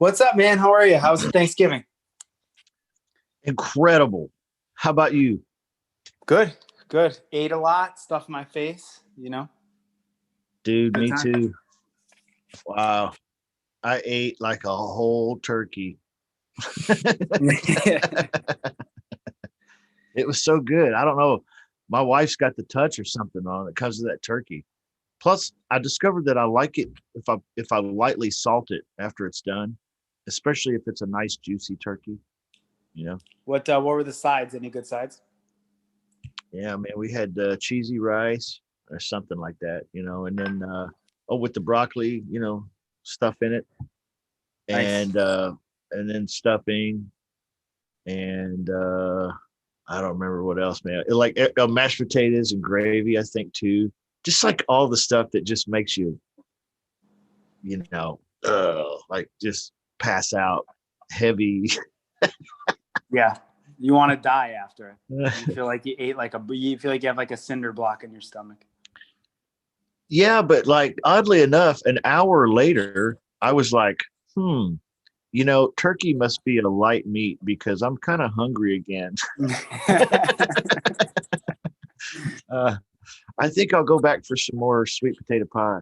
What's up, man? How are you? How's Thanksgiving? Incredible. How about you? Good, good. Ate a lot, stuffed my face. Dude, Good me time. too. Wow. I ate like a whole turkey. It was so good. I don't know. My wife's got the touch or something on it because of that turkey. Plus, I discovered that I like it if I lightly salt it after it's done, especially if it's a nice juicy turkey, you know. What were the sides? Any good sides? Yeah, man, we had cheesy rice or something like that, and then with the broccoli, stuff in it, Nice. and then stuffing, and I don't remember what else, man. Like mashed potatoes and gravy, I think too. Just like all the stuff that just makes you, like just pass out heavy. Yeah. You want to die after it. You feel like you ate you feel like you have like a cinder block in your stomach. Yeah, but like oddly enough, an hour later, I was like, turkey must be a light meat because I'm kind of hungry again. uh, I think I'll go back for some more sweet potato pie,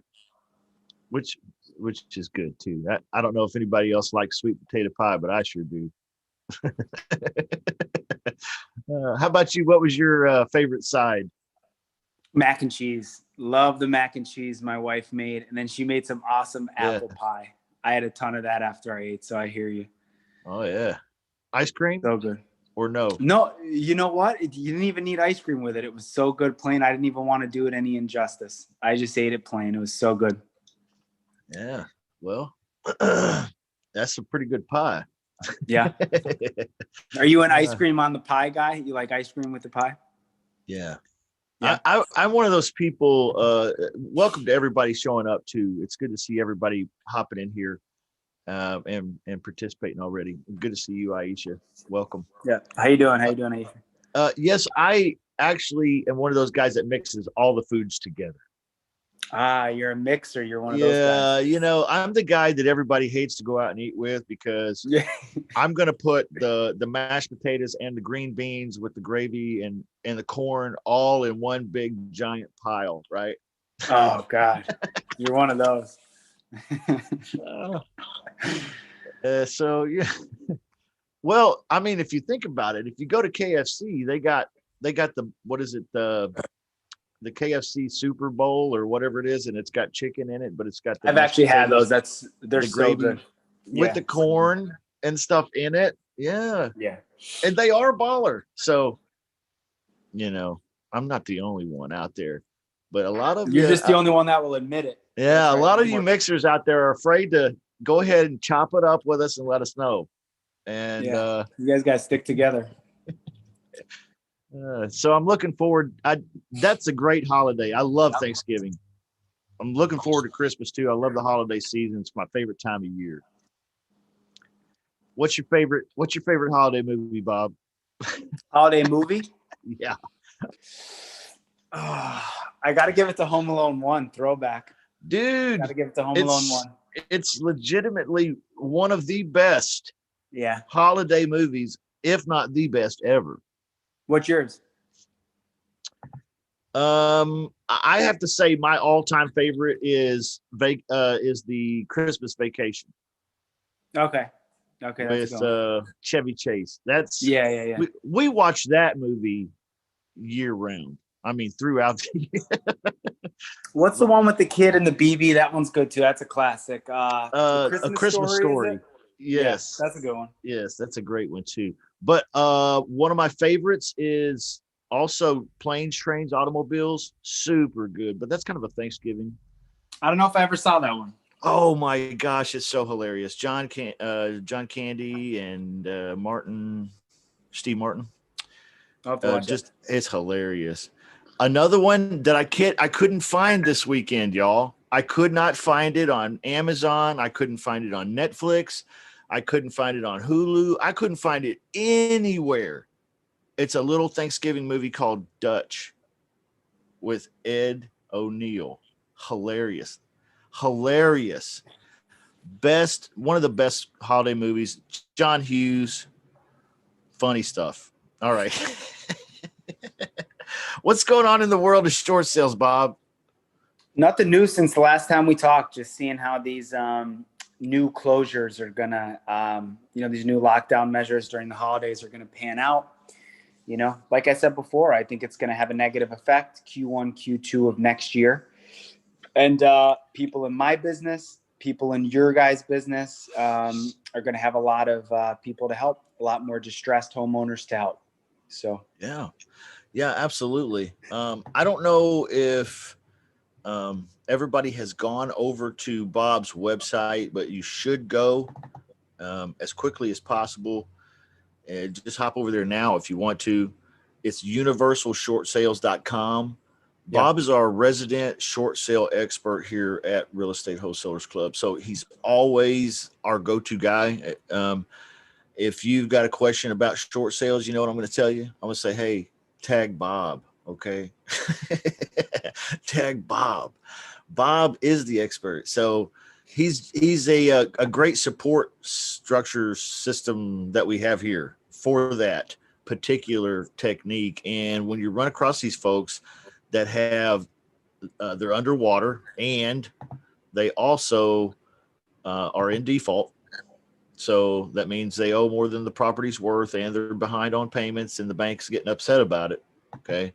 which which is good too. I don't know if anybody else likes sweet potato pie, but I sure do. How about you? What was your favorite side? Mac and cheese. Love the mac and cheese my wife made. And then she made some awesome Yeah. apple pie. I had a ton of that after I ate, so I hear you. Oh yeah. Ice cream So good. or no? No, you know what? You didn't even need ice cream with it. It was so good plain. I didn't even want to do it any injustice. I just ate it plain. It was so good. Yeah. Well, that's a pretty good pie. Yeah. Are you an ice cream on the pie guy? You like ice cream with the pie? Yeah. Yeah. I'm one of those people. Welcome to everybody showing up too. It's good to see everybody hopping in here and participating already. Good to see you, Aisha. Welcome. Yeah. How you doing? How you doing? Yes, I actually am one of those guys that mixes all the foods together. Ah, you're a mixer. You're one of those Yeah, guys. I'm the guy that everybody hates to go out and eat with because Yeah. I'm gonna put the mashed potatoes and the green beans with the gravy and the corn all in one big giant pile, right? Oh God, you're one of those. So yeah. Well, I mean, if you think about it, if you go to KFC, they got the what is it the KFC Super Bowl or whatever it is, and it's got chicken in it, but it's got the I've mashed actually had potatoes, those. They're the so gravy good. with Yeah. the corn and stuff in it. Yeah, Yeah. and they are baller. So I'm not the only one out there, but a lot of You're you, just the only one that will admit it. That's yeah, a right. lot of you mixers out there are afraid to go ahead and chop it up with us and let us know. And Yeah. You guys got to stick together. so I'm looking forward. That's a great holiday. I love Thanksgiving. I'm looking forward to Christmas too. I love the holiday season. It's my favorite time of year. What's your favorite holiday movie, Bob? Holiday movie. Yeah. Oh, I got to give it to Home Alone 1 throwback. Got to Dude, give it to Home Alone it's 1. it's legitimately one of the best Yeah. holiday movies, if not the best ever. What's yours? I have to say my all-time favorite is the Christmas Vacation Okay. Okay, that's a with good one. Chevy Chase. That's Yeah. we watch that movie year round. I mean, throughout the year. What's the one with the kid and the BB? That one's good too. That's a classic. The A Christmas Christmas Story, is Story. it? Yeah, Yes. that's a good one. Yes, that's a great one too. But one of my favorites is also Planes, Trains, Automobiles. Super good. But that's kind of a Thanksgiving. I don't know if I ever saw that one. Oh my gosh, it's so hilarious. John Candy and Steve Martin. I'll have to watch Just it. it's hilarious. Another one that I couldn't find this weekend, y'all. I could not find it on Amazon. I couldn't find it on Netflix. I couldn't find it on Hulu. I couldn't find it anywhere. It's a little Thanksgiving movie called Dutch with Ed O'Neill. Hilarious. Hilarious. one of the best holiday movies. John Hughes, funny stuff. All right. What's going on in the world of short sales, Bob? Nothing new since the last time we talked. Just seeing how these new closures are gonna, these new lockdown measures during the holidays are gonna pan out. Like I said before, I think it's gonna have a negative effect Q1, Q2 of next year, and people in my business, people in your guys' business, are gonna have a lot of people to help, a lot more distressed homeowners to help. So yeah, absolutely. I don't know if everybody has gone over to Bob's website, but you should go as quickly as possible. And just hop over there now if you want to. It's universalshortsales.com. Yeah. Bob is our resident short sale expert here at Real Estate Wholesalers Club. So he's always our go-to guy. If you've got a question about short sales, you know what I'm going to tell you? I'm going to say, hey, tag Bob. Okay. Tag Bob. Bob is the expert. So he's a great support structure system that we have here for that particular technique. And when you run across these folks that have they're underwater and they also are in default, so that means they owe more than the property's worth and they're behind on payments and the bank's getting upset about it. Okay.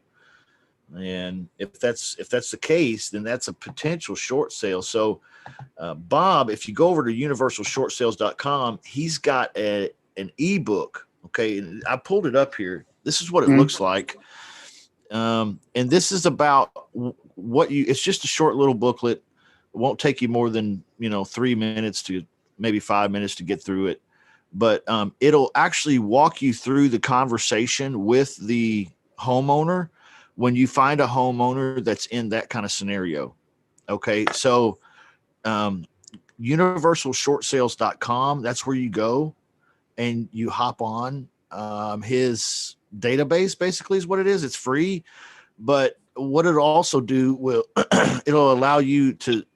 And if that's the case, then that's a potential short sale. So Bob, if you go over to universalshortsales.com, he's got an ebook. Okay. And I pulled it up here. This is what it looks like. And this is about it's just a short little booklet. It won't take you more than, 3 minutes to maybe 5 minutes to get through it. But it'll actually walk you through the conversation with the homeowner when you find a homeowner that's in that kind of scenario. Okay. So universalshortsales.com, that's where you go and you hop on his database, basically is what it is. It's free. But what it'll also do it'll allow you to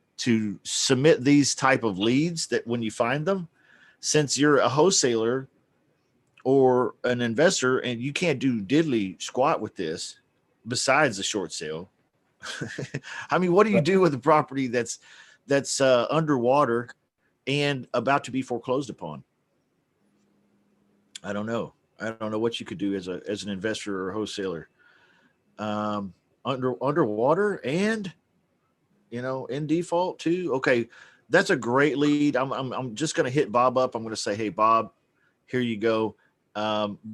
submit these type of leads that when you find them, since you're a wholesaler or an investor and you can't do diddly squat with this besides a short sale. I mean, what do you do with a property that's underwater and about to be foreclosed upon? I don't know. I don't know what you could do as an investor or a wholesaler. Underwater and in default too. Okay, that's a great lead. I'm just going to hit Bob up. I'm going to say, hey Bob, here you go.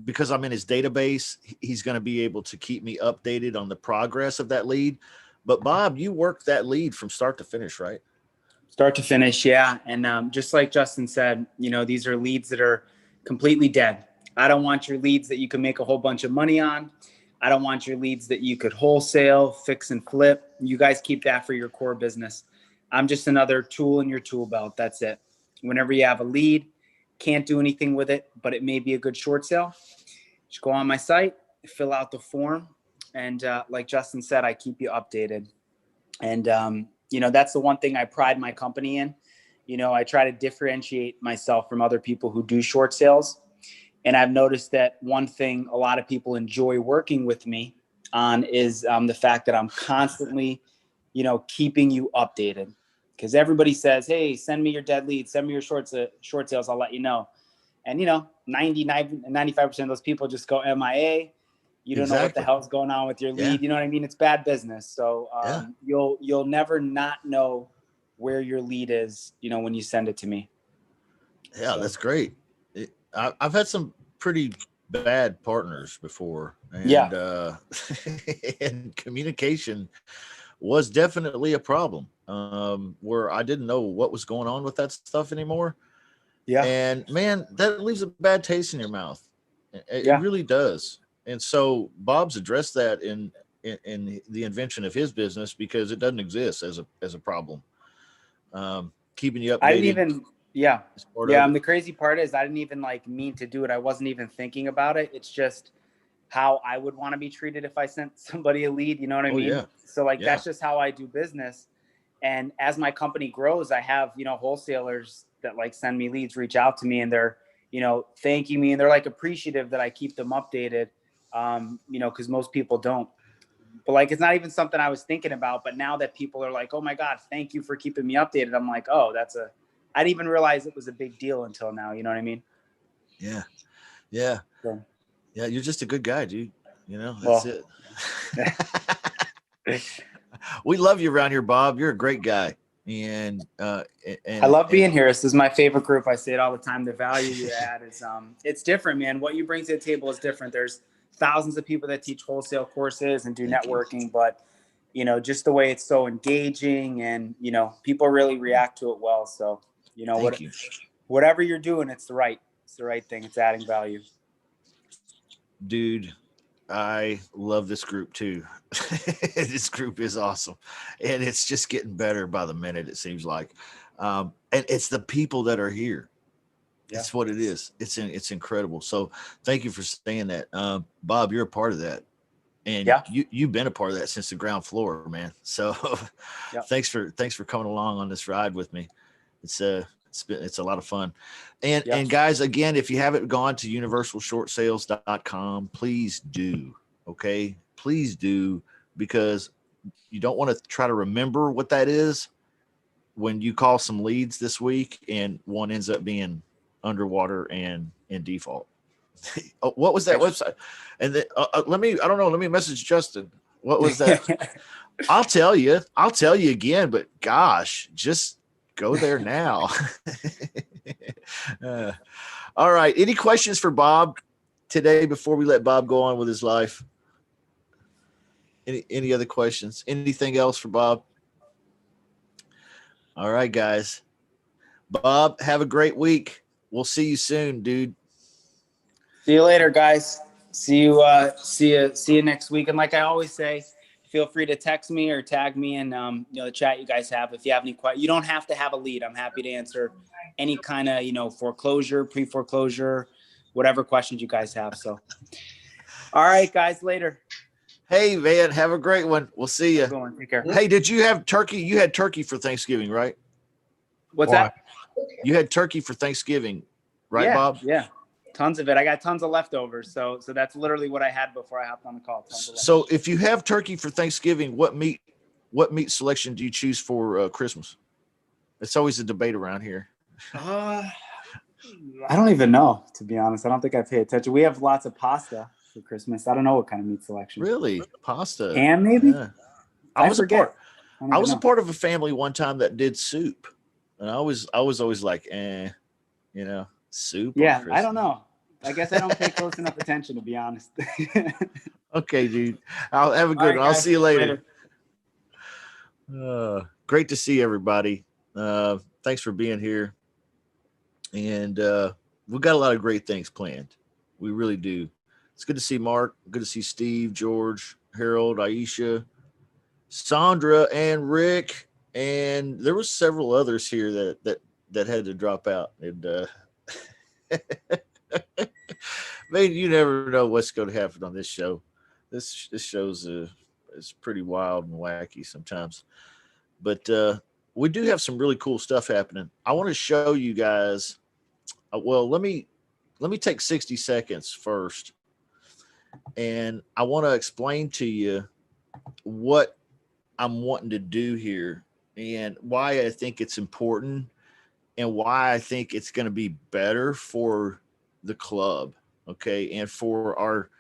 Because I'm in his database, he's going to be able to keep me updated on the progress of that lead. But Bob, you worked that lead from start to finish, right? Start to finish, yeah. And just like Justin said, these are leads that are completely dead. I don't want your leads that you can make a whole bunch of money on. I don't want your leads that you could wholesale, fix and flip. You guys keep that for your core business. I'm just another tool in your tool belt. That's it. Whenever you have a lead, can't do anything with it, but it may be a good short sale, just go on my site, fill out the form. And like Justin said, I keep you updated. And, that's the one thing I pride my company in. I try to differentiate myself from other people who do short sales. And I've noticed that one thing a lot of people enjoy working with me on is the fact that I'm constantly, keeping you updated. Because everybody says, hey, send me your dead leads, send me your short sales, I'll let you know. And, 95% of those people just go MIA. You don't know what the hell's going on with your lead. Yeah. You know what I mean? It's bad business. So you'll never not know where your lead is, when you send it to me. Yeah, so. That's great. I've had some pretty bad partners before. And, and communication was definitely a problem where I didn't know what was going on with that stuff anymore. Yeah. And man, that leaves a bad taste in your mouth. It really does. And so Bob's addressed that in the invention of his business because it doesn't exist as a problem. Keeping you updated. I didn't even, and the crazy part is I didn't even mean to do it. I wasn't even thinking about it. It's just how I would want to be treated if I sent somebody a lead. You know what I mean? Yeah. So that's just how I do business. And as my company grows, I have, wholesalers that like send me leads, reach out to me, and they're, thanking me, and they're like appreciative that I keep them updated. Cause most people don't, but like, it's not even something I was thinking about, but now that people are like, oh my God, thank you for keeping me updated. I'm like, oh, I didn't even realize it was a big deal until now. You know what I mean? Yeah. Yeah. So, Yeah. You're just a good guy, dude. That's well, it. We love you around here, Bob. You're a great guy. And I love being here. This is my favorite group. I say it all the time. The value you add is it's different, man. What you bring to the table is different. There's thousands of people that teach wholesale courses and do networking, but just the way it's so engaging, and people really react to it well. So whatever you're doing, it's the right thing. It's adding value. Dude, I love this group too. This group is awesome, and it's just getting better by the minute, it seems like. And it's the people that are here. Yeah. It's what it is. It's incredible. So thank you for saying that. Bob, you're a part of that. And you've been a part of that since the ground floor, man. So thanks for coming along on this ride with me. It's a lot of fun. And guys, again, if you haven't gone to universalshortsales.com, please do. Okay. Please do, because you don't want to try to remember what that is when you call some leads this week and one ends up being underwater and in default. Oh, what was that website? And then, let me message Justin. What was that? I'll tell you again, but gosh, just go there now. All right. Any questions for Bob today before we let Bob go on with his life? Any other questions? Anything else for Bob? All right, guys. Bob, have a great week. We'll see you soon, dude. See you later, guys. See you next week. And like I always say, feel free to text me or tag me in the chat you guys have. If you have any questions, you don't have to have a lead. I'm happy to answer any kind of foreclosure, pre-foreclosure, whatever questions you guys have. So, all right, guys, later. Hey, man, have a great one. We'll see you. Take care. Hey, did you have turkey? You had turkey for Thanksgiving, right? What's that? You had turkey for Thanksgiving, right, Bob? Yeah. Tons of it. I got tons of leftovers. So that's literally what I had before I hopped on the call. So if you have turkey for Thanksgiving, what meat selection do you choose for Christmas? It's always a debate around here. I don't even know, to be honest. I don't think I pay attention. We have lots of pasta for Christmas. I don't know what kind of meat selection. Really? Pasta? Ham, maybe? Yeah. I was a part of a family one time that did soup. And I was always like, soup. Yeah, I don't know. I guess I don't pay close enough attention, to be honest. Okay, dude. I'll have a good one. I'll see you later. Great to see everybody. Thanks for being here. And we've got a lot of great things planned. We really do. It's good to see Mark. Good to see Steve, George, Harold, Aisha, Sandra, and Rick. And there was several others here that had to drop out. And man, you never know what's going to happen on this show. This show's is pretty wild and wacky sometimes, but we do have some really cool stuff happening. I want to show you guys. Well, let me take 60 seconds first, and I want to explain to you what I'm wanting to do here and why I think it's important and why I think it's going to be better for the club, okay, and for our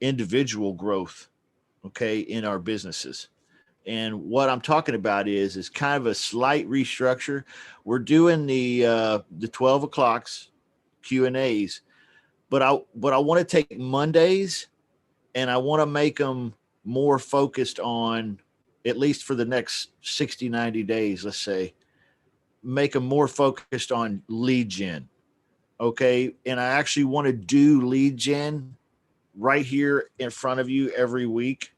individual growth, okay, in our businesses. And what I'm talking about is kind of a slight restructure. We're doing the 12 o'clocks Q&As, but I want to take Mondays and I want to make them more focused on, at least for the next 60, 90 days, let's say, make them more focused on lead gen. Okay. And I actually want to do lead gen right here in front of you every week.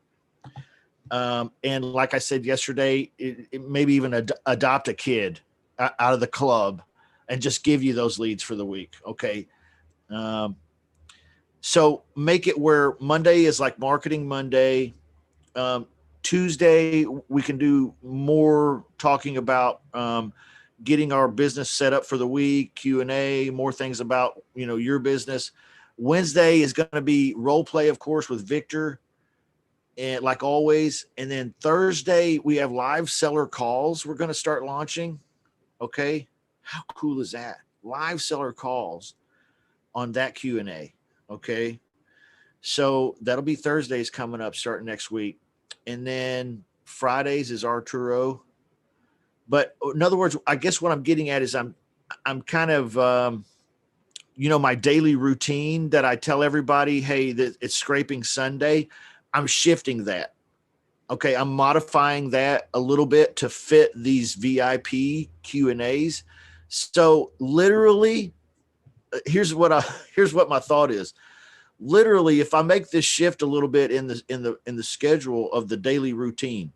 And like I said yesterday, maybe even adopt a kid out of the club and just give you those leads for the week. Okay. So make it where Monday is like Marketing Monday. Tuesday, we can do more talking about getting our business set up for the week, Q&A, more things about, your business. Wednesday is going to be role play, of course, with Victor, and like always. And then Thursday, we have live seller calls we're going to start launching. Okay. How cool is that? Live seller calls on that Q&A. Okay. So that'll be Thursdays coming up starting next week. And then Fridays is Arturo. But in other words, I guess what I'm getting at is I'm kind of, my daily routine that I tell everybody, hey, that it's Scraping Sunday. I'm shifting that. Okay. I'm modifying that a little bit to fit these VIP Q&As. So literally, here's what my thought is. Literally, if I make this shift a little bit in the schedule of the daily routine,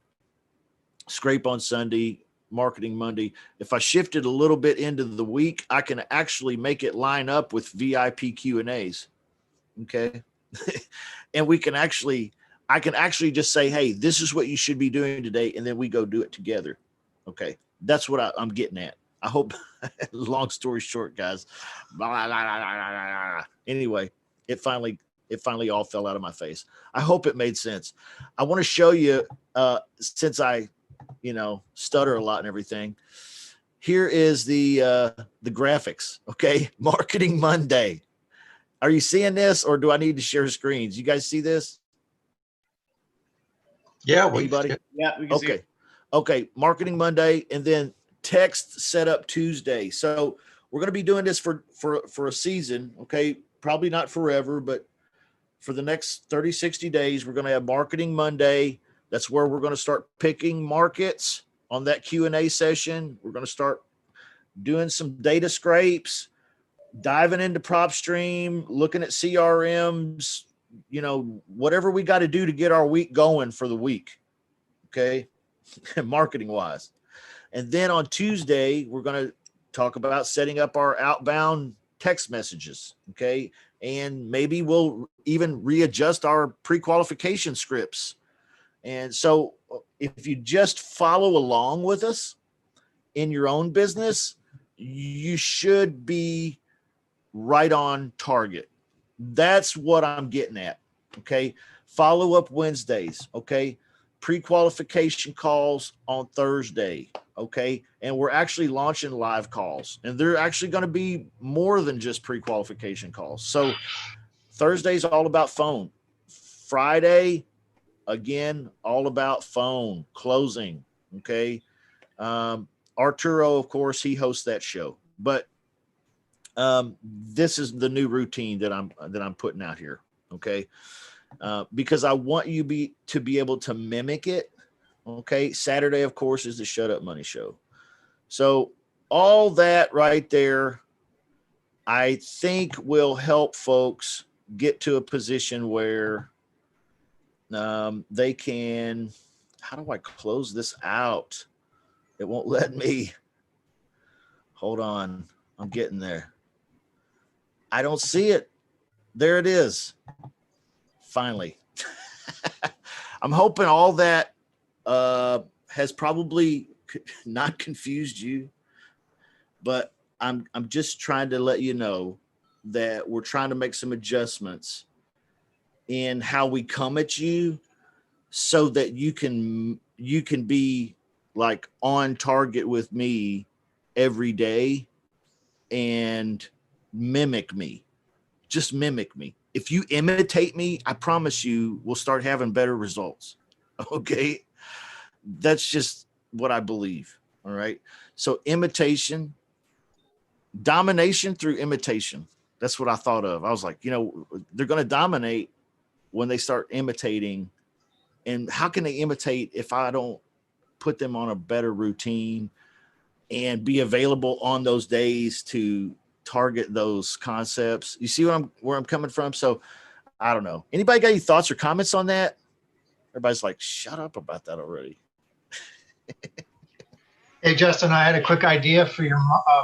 Scrape on Sunday, Marketing Monday, if I shift it a little bit into the week, I can actually make it line up with VIP Q&As. Okay. And I can actually just say, hey, this is what you should be doing today. And then we go do it together. Okay. That's what I'm getting at. I hope, long story short, guys. Anyway, it finally all fell out of my face. I hope it made sense. I want to show you, since I, stutter a lot and everything. Here is the graphics. Okay. Marketing Monday. Are you seeing this, or do I need to share screens? You guys see this? Yeah. Anybody? Yeah, we can see Okay. it. Okay. Marketing Monday, and then text setup Tuesday. So we're going to be doing this for a season. Okay. Probably not forever, but for the next 30, 60 days, we're going to have Marketing Monday. That's where we're going to start picking markets on that Q&A session. We're going to start doing some data scrapes, diving into PropStream, looking at CRMs, whatever we got to do to get our week going for the week. Okay. Marketing wise. And then on Tuesday, we're going to talk about setting up our outbound text messages. Okay. And maybe we'll even readjust our pre-qualification scripts. And so if you just follow along with us in your own business, you should be right on target. That's what I'm getting at. Okay. Follow up Wednesdays. Okay. Pre-qualification calls on Thursday. Okay. And we're actually launching live calls, and they're actually going to be more than just pre-qualification calls. So Thursday's all about phone. Friday, again, all about phone closing. Okay. Arturo, of course, he hosts that show, but this is the new routine that I'm putting out here. Okay. Because I want you to be able to mimic it. Okay. Saturday, of course, is the Shut Up Money Show. So all that right there, I think will help folks get to a position where they can, how do I close this out? It won't let me. Hold on. I'm getting there. I don't see it. There it is. Finally. I'm hoping all that has probably not confused you, but I'm just trying to let you know that we're trying to make some adjustments in how we come at you so that you can be like on target with me every day and mimic me. Just mimic me. If you imitate me, I promise you we'll start having better results. Okay. That's just what I believe. All right. So imitation, domination through imitation. That's what I thought of. I was like, they're going to dominate when they start imitating. And how can they imitate if I don't put them on a better routine and be available on those days to target those concepts? You see where I'm coming from? So I don't know. Anybody got any thoughts or comments on that? Everybody's like, shut up about that already. Hey, Justin, I had a quick idea for your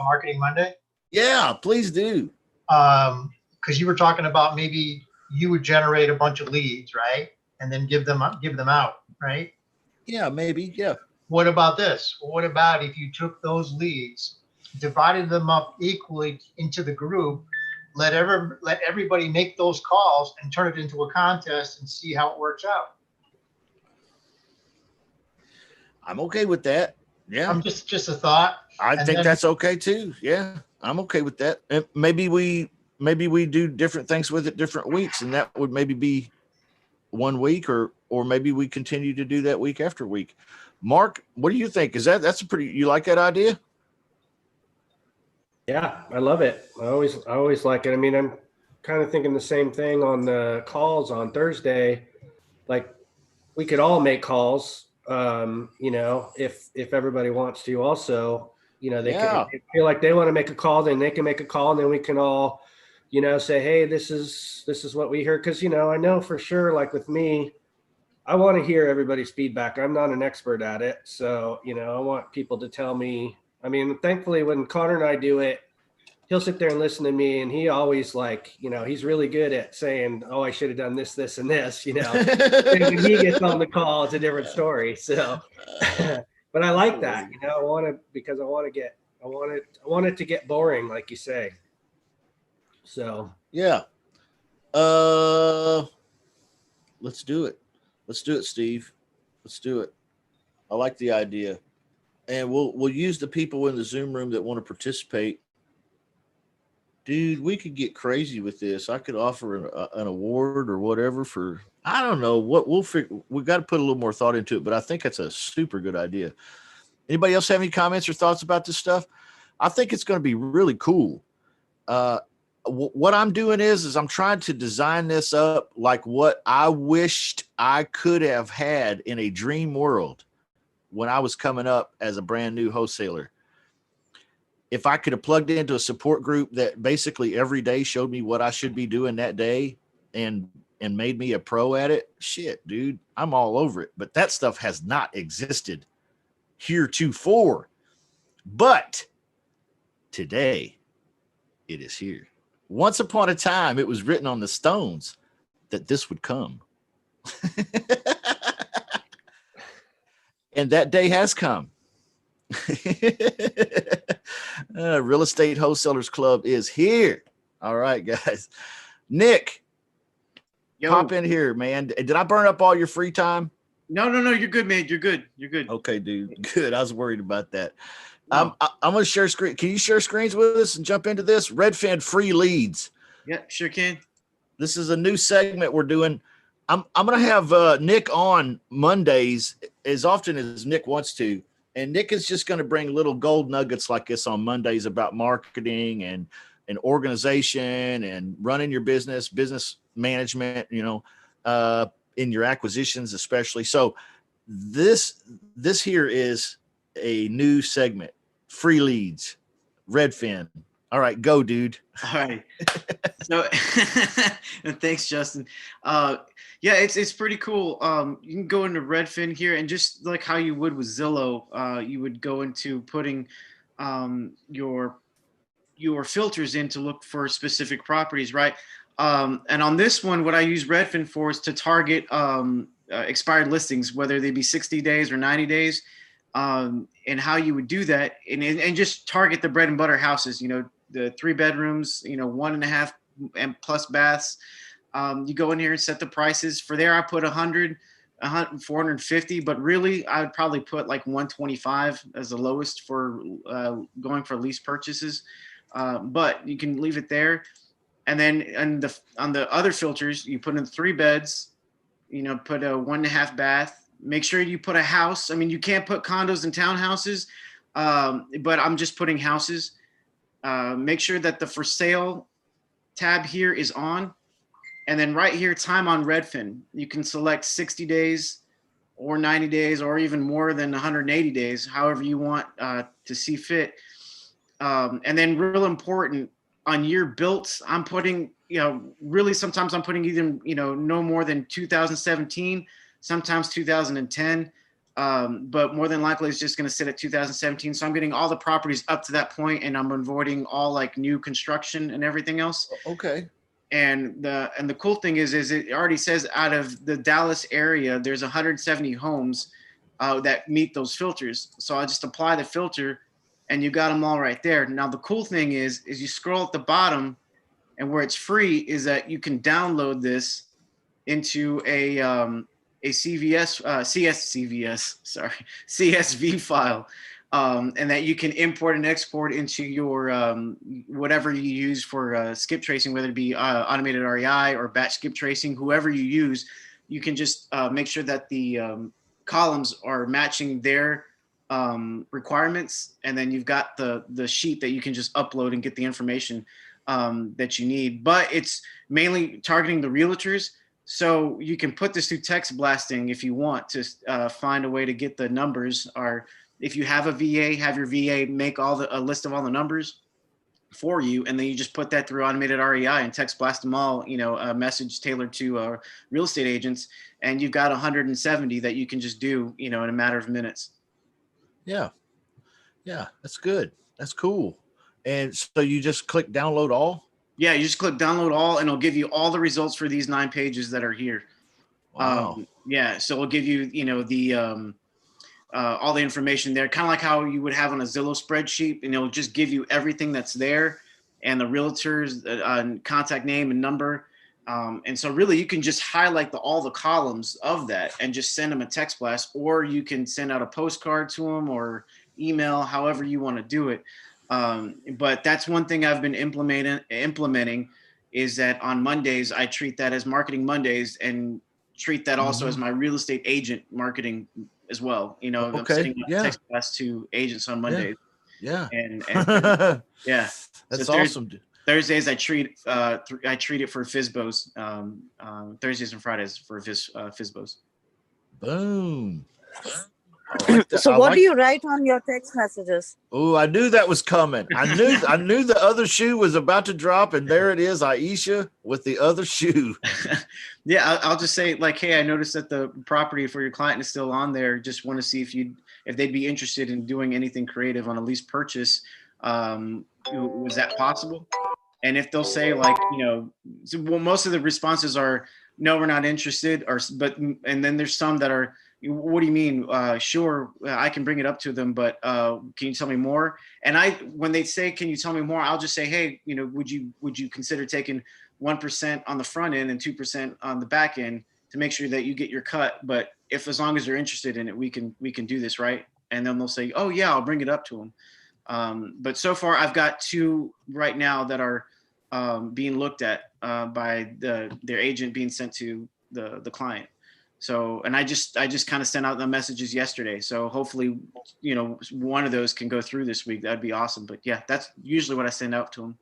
Marketing Monday. Yeah, please do. Because you were talking about maybe you would generate a bunch of leads, right? And then give them out, right? Yeah, maybe. Yeah. What about this? What about if you took those leads, divided them up equally into the group, let everybody make those calls and turn it into a contest and see how it works out? I'm okay with that. Yeah. I'm just a thought. I And think then that's okay too. Yeah. I'm okay with that. And maybe we do different things with it different weeks, and that would maybe be one week, or maybe we continue to do that week after week. Mark, what do you think? That's a pretty, you like that idea? Yeah, I love it. I always like it. I mean, I'm kind of thinking the same thing on the calls on Thursday. Like we could all make calls, if everybody wants to also, they can, if Yeah. they feel like they want to make a call, then they can make a call, and then we can all, say, hey, this is what we heard. Cause I know for sure, like with me, I want to hear everybody's feedback. I'm not an expert at it. So, I want people to tell me. I mean, thankfully, when Connor and I do it, he'll sit there and listen to me. And he always he's really good at saying, oh, I should have done this, this, and this, And when he gets on the call, it's a different story. So, but I like that, I want to, because I want it to get boring, like you say. So, Yeah. Let's do it. Let's do it, Steve. Let's do it. I like the idea. And we'll use the people in the Zoom room that want to participate. Dude, we could get crazy with this. I could offer an award or whatever for, I don't know what we'll figure. We've got to put a little more thought into it, but I think that's a super good idea. Anybody else have any comments or thoughts about this stuff? I think it's going to be really cool. What I'm doing is I'm trying to design this up like what I wished I could have had in a dream world when I was coming up as a brand new wholesaler. If I could have plugged into a support group that basically every day showed me what I should be doing that day and made me a pro at it, shit, dude, I'm all over it. But that stuff has not existed heretofore. But today it is here. Once upon a time, it was written on the stones that this would come. And that day has come. Real Estate Wholesalers Club is here. All right, guys. Nick, pop in here, man. Did I burn up all your free time? No. You're good, man. You're good. Okay, dude. Good. I was worried about that. No. I'm going to share screen. Can you share screens with us and jump into this? Redfin free leads. Yeah, sure can. This is a new segment we're doing. I'm going to have Nick on Mondays as often as Nick wants to. And Nick is just going to bring little gold nuggets like this on Mondays about marketing and organization and running your business management, in your acquisitions, especially. So this here is a new segment, free leads, Redfin. All right, go, dude. All right. So, and thanks, Justin. Yeah, it's pretty cool. You can go into Redfin here, and just like how you would with Zillow, you would go into putting your filters in to look for specific properties, right? And on this one, what I use Redfin for is to target expired listings, whether they be 60 days or 90 days, and how you would do that, and just target the bread and butter houses, the 3 bedrooms, 1.5 and plus baths. You go in here and set the prices. For there, I put 100, 450, but really I would probably put like 125 as the lowest for going for lease purchases. But you can leave it there. And then on the other filters, you put in 3 beds, put a 1.5 bath. Make sure you put a house. I mean, you can't put condos and townhouses, but I'm just putting houses. Make sure that the for sale tab here is on. And then right here, time on Redfin. You can select 60 days or 90 days or even more than 180 days, however you want to see fit. And then real important, on year built, I'm putting, really sometimes I'm putting either, no more than 2017, sometimes 2010. But more than likely it's just going to sit at 2017. So I'm getting all the properties up to that point, and I'm avoiding all like new construction and everything else. Okay. And the cool thing is it already says out of the Dallas area, there's 170 homes that meet those filters. So I just apply the filter, and you got them all right there. Now the cool thing is you scroll at the bottom, and where it's free is that you can download this into a CSV file, and that you can import and export into your whatever you use for skip tracing, whether it be automated REI or batch skip tracing, whoever you use. You can just make sure that the columns are matching their requirements, and then you've got the sheet that you can just upload and get the information that you need. But it's mainly targeting the realtors. So you can put this through text blasting if you want to find a way to get the numbers. Or if you have a VA, have your VA make a list of all the numbers for you, and then you just put that through automated REI and text blast them all, a message tailored to real estate agents, and you've got 170 that you can just do, in a matter of minutes. Yeah. Yeah. That's good. That's cool. And so you just click download all? Yeah, you just click download all, and it'll give you all the results for these 9 pages that are here. Wow. Yeah, so it'll give you, the all the information there, kind of like how you would have on a Zillow spreadsheet, and it'll just give you everything that's there, and the realtor's contact name and number. And so really you can just highlight all the columns of that and just send them a text blast, or you can send out a postcard to them or email, however you want to do it. But that's one thing I've been implementing is that on Mondays, I treat that as marketing Mondays, and treat that also as my real estate agent marketing as well. I'm sending out text blasts to agents on Mondays. Yeah. And yeah, that's so awesome. Thursdays I treat it for FSBOs. Thursdays and Fridays for FSBOs. Boom. So what do you write on your text messages? Oh, I knew that was coming. I knew the other shoe was about to drop, and there it is, Aisha, with the other shoe. Yeah, I'll just say, like, hey, I noticed that the property for your client is still on there. Just want to see if they'd be interested in doing anything creative on a lease purchase. Was that possible? And if they'll say, like, most of the responses are no, we're not interested, and then there's some that are, what do you mean? Sure, I can bring it up to them, but can you tell me more? And when they say, can you tell me more? I'll just say, hey, would you consider taking 1% on the front end and 2% on the back end to make sure that you get your cut? But as long as they're interested in it, we can do this, right? And then they'll say, oh yeah, I'll bring it up to them. But so far I've got 2 right now that are being looked at by their agent, being sent to the client. So, and I just kind of sent out the messages yesterday. So hopefully, one of those can go through this week. That'd be awesome. But yeah, that's usually what I send out to them.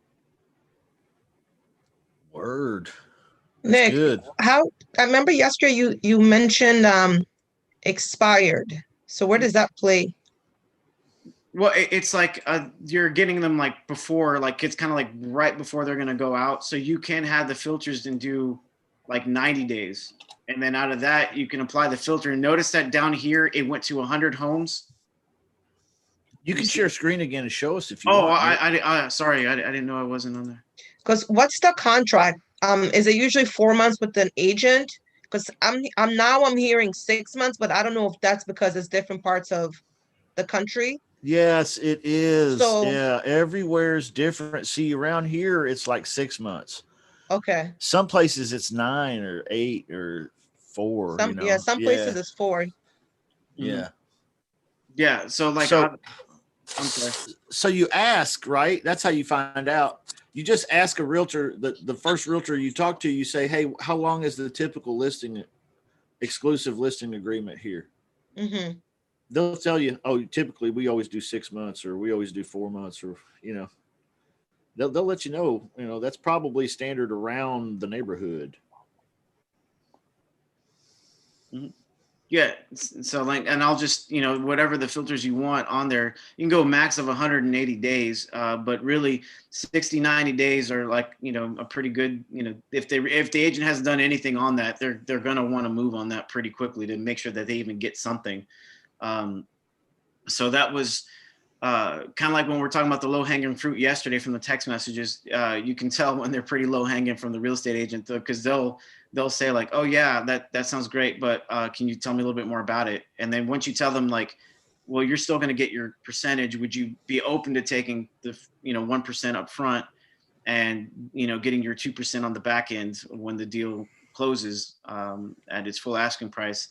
Word. That's Nick, good. I remember yesterday you mentioned expired. So where does that play? Well, it's like you're getting them like before, like it's kind of like right before they're going to go out. So you can have the filters and do like 90 days. And then out of that, you can apply the filter. And notice that down here, it went to 100 homes. You can share screen again and show us if you want. Oh, sorry. I didn't know I wasn't on there. Because what's the contract? Is it usually 4 months with an agent? Because I'm hearing 6 months, but I don't know if that's because it's different parts of the country. Yes, it is. So, yeah, everywhere's different. See, around here, it's like 6 months. Okay. Some places it's 9 or 8 or 4. Some places it's 4. Yeah. Yeah. So like, I'm sorry. So you ask, right? That's how you find out. You just ask a realtor, the first realtor you talk to, you say, hey, how long is the typical exclusive listing agreement here? Mm-hmm. They'll tell you, oh, typically we always do 6 months, or we always do 4 months, or, they'll let you know, that's probably standard around the neighborhood. Mm-hmm. Yeah. So like, and I'll just, whatever the filters you want on there, you can go max of 180 days. But really 60, 90 days are like, a pretty good, if the agent hasn't done anything on that, they're going to want to move on that pretty quickly to make sure that they even get something. So that was kind of like when we're talking about the low hanging fruit yesterday from the text messages, you can tell when they're pretty low hanging from the real estate agent, because they'll say like, oh yeah, that sounds great, but can you tell me a little bit more about it? And then once you tell them like, well, you're still going to get your percentage, would you be open to taking the 1% up front and getting your 2% on the back end when the deal closes at its full asking price?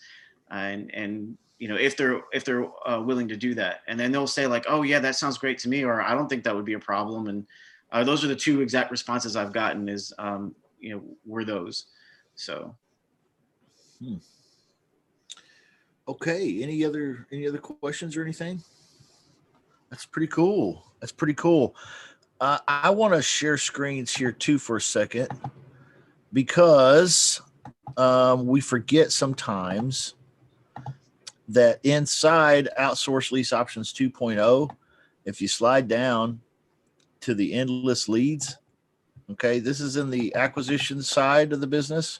And if they're willing to do that, and then they'll say like, oh yeah, that sounds great to me, or I don't think that would be a problem. And those are the two exact responses I've gotten is were those. So Okay, any other questions or anything? That's pretty cool. I want to share screens here too for a second, because we forget sometimes that inside Outsource Lease Options 2.0, if you slide down to the endless leads, okay, this is in the acquisition side of the business.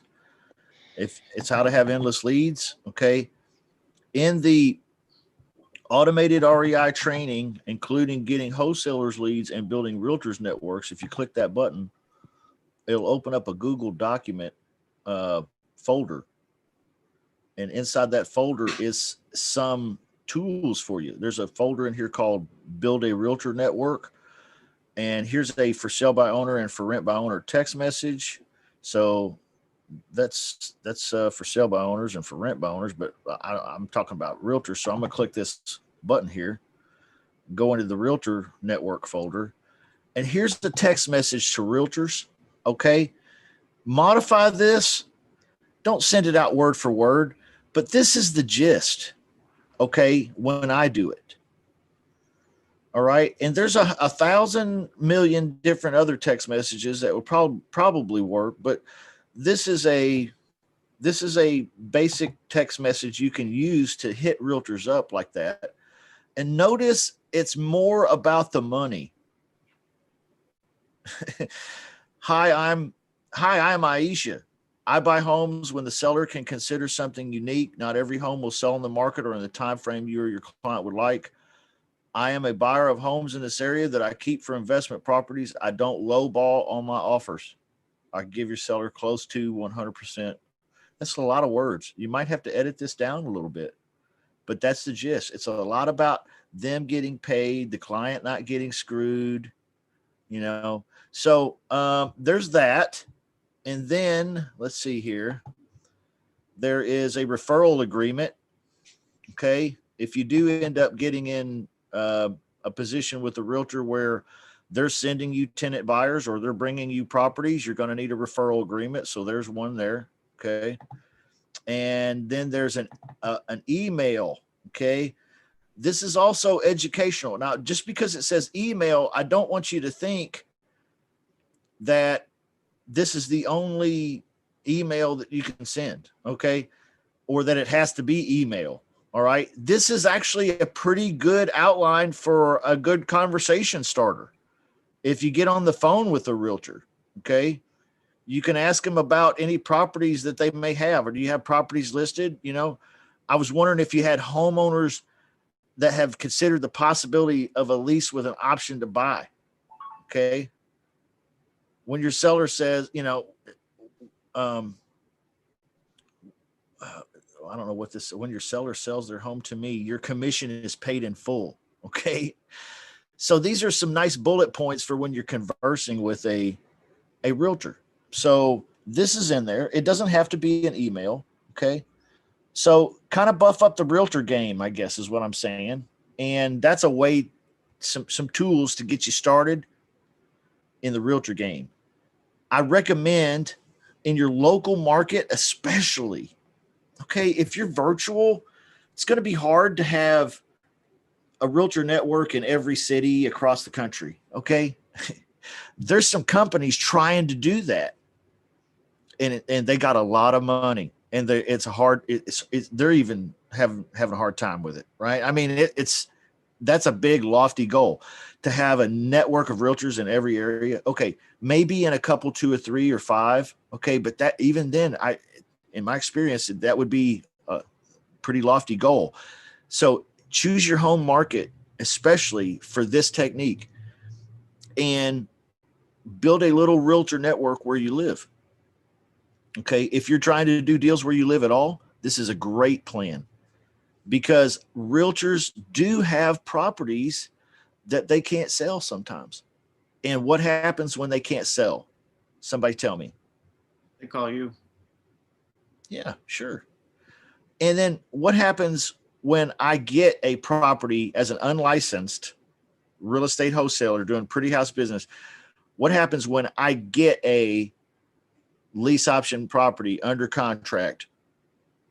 If it's how to have endless leads, okay, in the automated REI training, including getting wholesalers leads and building realtors networks, if you click that button, it'll open up a Google document folder. And inside that folder is some tools for you. There's a folder in here called Build a Realtor Network. And here's a for sale by owner and for rent by owner text message. So that's for sale by owners and for rent by owners, but I'm talking about realtors. So I'm going to click this button here, go into the Realtor Network folder. And here's the text message to realtors. Okay. Modify this. Don't send it out word for word, but this is the gist. Okay. When I do it. All right. And there's a 1,000 million different other text messages that will probably work, but this is a basic text message you can use to hit realtors up like that. And notice it's more about the money. Hi, I'm Aisha. I buy homes when the seller can consider something unique. Not every home will sell in the market or in the time frame you or your client would like. I am a buyer of homes in this area that I keep for investment properties. I don't lowball on my offers. I give your seller close to 100%. That's a lot of words. You might have to edit this down a little bit, but that's the gist. It's a lot about them getting paid, the client not getting screwed, So there's that. And then let's see here. There is a referral agreement. Okay. If you do end up getting in a position with a realtor where they're sending you tenant buyers or they're bringing you properties, you're going to need a referral agreement. So there's one there. Okay. And then there's an email. Okay. This is also educational. Now, just because it says email, I don't want you to think that this is the only email that you can send. Okay. Or that it has to be email. All right. This is actually a pretty good outline for a good conversation starter. If you get on the phone with a realtor, okay, you can ask them about any properties that they may have, or do you have properties listed? I was wondering if you had homeowners that have considered the possibility of a lease with an option to buy. Okay. When your seller says, I don't know what this, when your seller sells their home to me, your commission is paid in full. Okay. So these are some nice bullet points for when you're conversing with a realtor. So this is in there. It doesn't have to be an email. Okay. So kind of buff up the realtor game, I guess is what I'm saying. And that's a way, some tools to get you started in the realtor game. I recommend in your local market, especially, okay, if you're virtual, it's going to be hard to have a realtor network in every city across the country. Okay. There's some companies trying to do that. And they got a lot of money and they're even having a hard time with it. Right. I mean, that's a big lofty goal to have a network of realtors in every area. Okay. Maybe in a couple, 2 or 3 or 5. Okay. But that even then in my experience, that would be a pretty lofty goal. So choose your home market especially for this technique, and build a little realtor network where you live. Okay. If you're trying to do deals where you live at all, this is a great plan, because realtors do have properties that they can't sell sometimes. And what happens when they can't sell? Somebody tell me. They call you. Yeah, sure. And then what happens when I get a property as an unlicensed real estate wholesaler doing pretty house business? What happens when I get a lease option property under contract?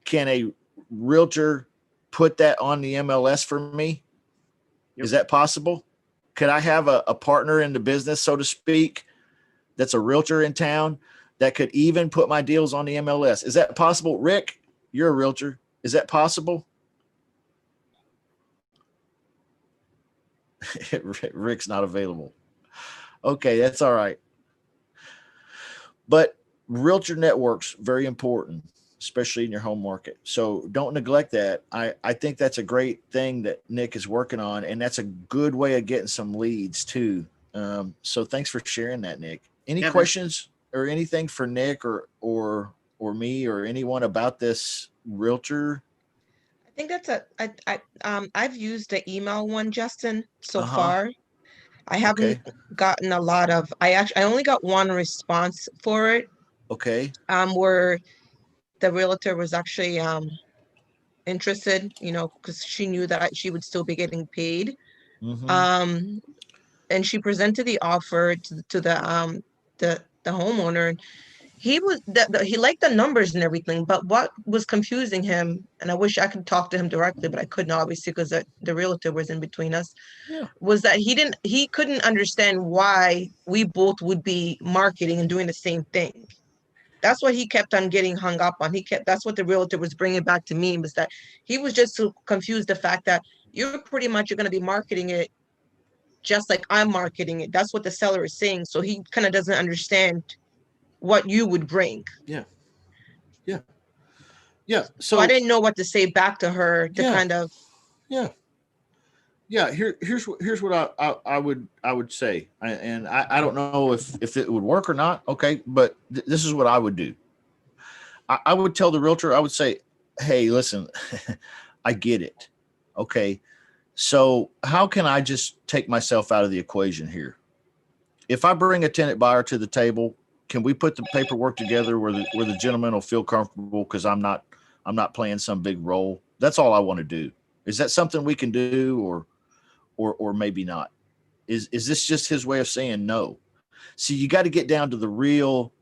Can a realtor put that on the MLS for me? Yep. Is that possible? Could I have a partner in the business, so to speak, that's a realtor in town that could even put my deals on the MLS? Is that possible? Rick, you're a realtor. Is that possible? Rick's not available. Okay, that's all right. But realtor networks, very important, especially in your home market. So don't neglect that. I think that's a great thing that Nick is working on, and that's a good way of getting some leads too. So thanks for sharing that, Nick. Any Yeah, questions or anything for Nick or me or anyone about this realtor? I think that's I've used the email one, Justin, so Uh-huh. far. I haven't Okay. gotten a lot of, I only got one response for it, Okay. where the realtor was actually interested, because she knew that she would still be getting paid. Mm-hmm. And she presented the offer to the homeowner. He liked the numbers and everything, but what was confusing him, and I wish I could talk to him directly, but I couldn't, obviously, because the realtor was in between us, Yeah. was that he couldn't understand why we both would be marketing and doing the same thing. That's what he kept on getting hung up on. That's what the realtor was bringing back to me, was that he was just so confused, the fact that you're going to be marketing it just like I'm marketing it. That's what the seller is saying. So he kind of doesn't understand what you would bring. Yeah. Yeah. Yeah. So I So didn't know what to say back to her to Yeah. kind of. yeah. Yeah, here's what I would say, and I don't know if it would work or not. Okay, but this is what I would do. I would tell the realtor, I would say, hey, listen, I get it. Okay, so how can I just take myself out of the equation here? If I bring a tenant buyer to the table, can we put the paperwork together where the gentleman will feel comfortable, because I'm not playing some big role? That's all I want to do. Is that something we can do, or maybe not? Is this just his way of saying no? See, you got to get down to the real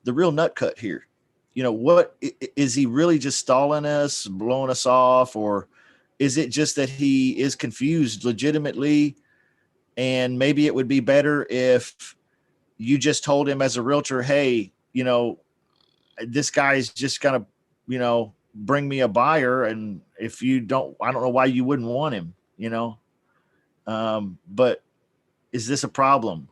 nut cut here. What is he really just stalling us, blowing us off, or is it just that he is confused legitimately? And maybe it would be better if you just told him as a realtor, hey, this guy's just gonna, bring me a buyer, and if you don't, I don't know why you wouldn't want him, but is this a problem?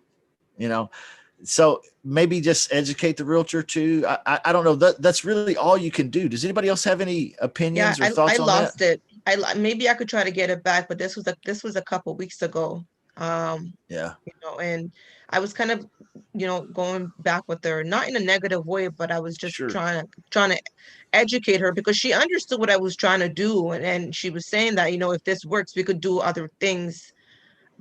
So maybe just educate the realtor too. I don't know. That's really all you can do. Does anybody else have any opinions or thoughts I on lost that? it. Maybe I could try to get it back, but this was a couple weeks ago. Yeah. And I was kind of, going back with her, not in a negative way, but I was just Sure. trying to educate her, because she understood what I was trying to do. And she was saying that, if this works, we could do other things.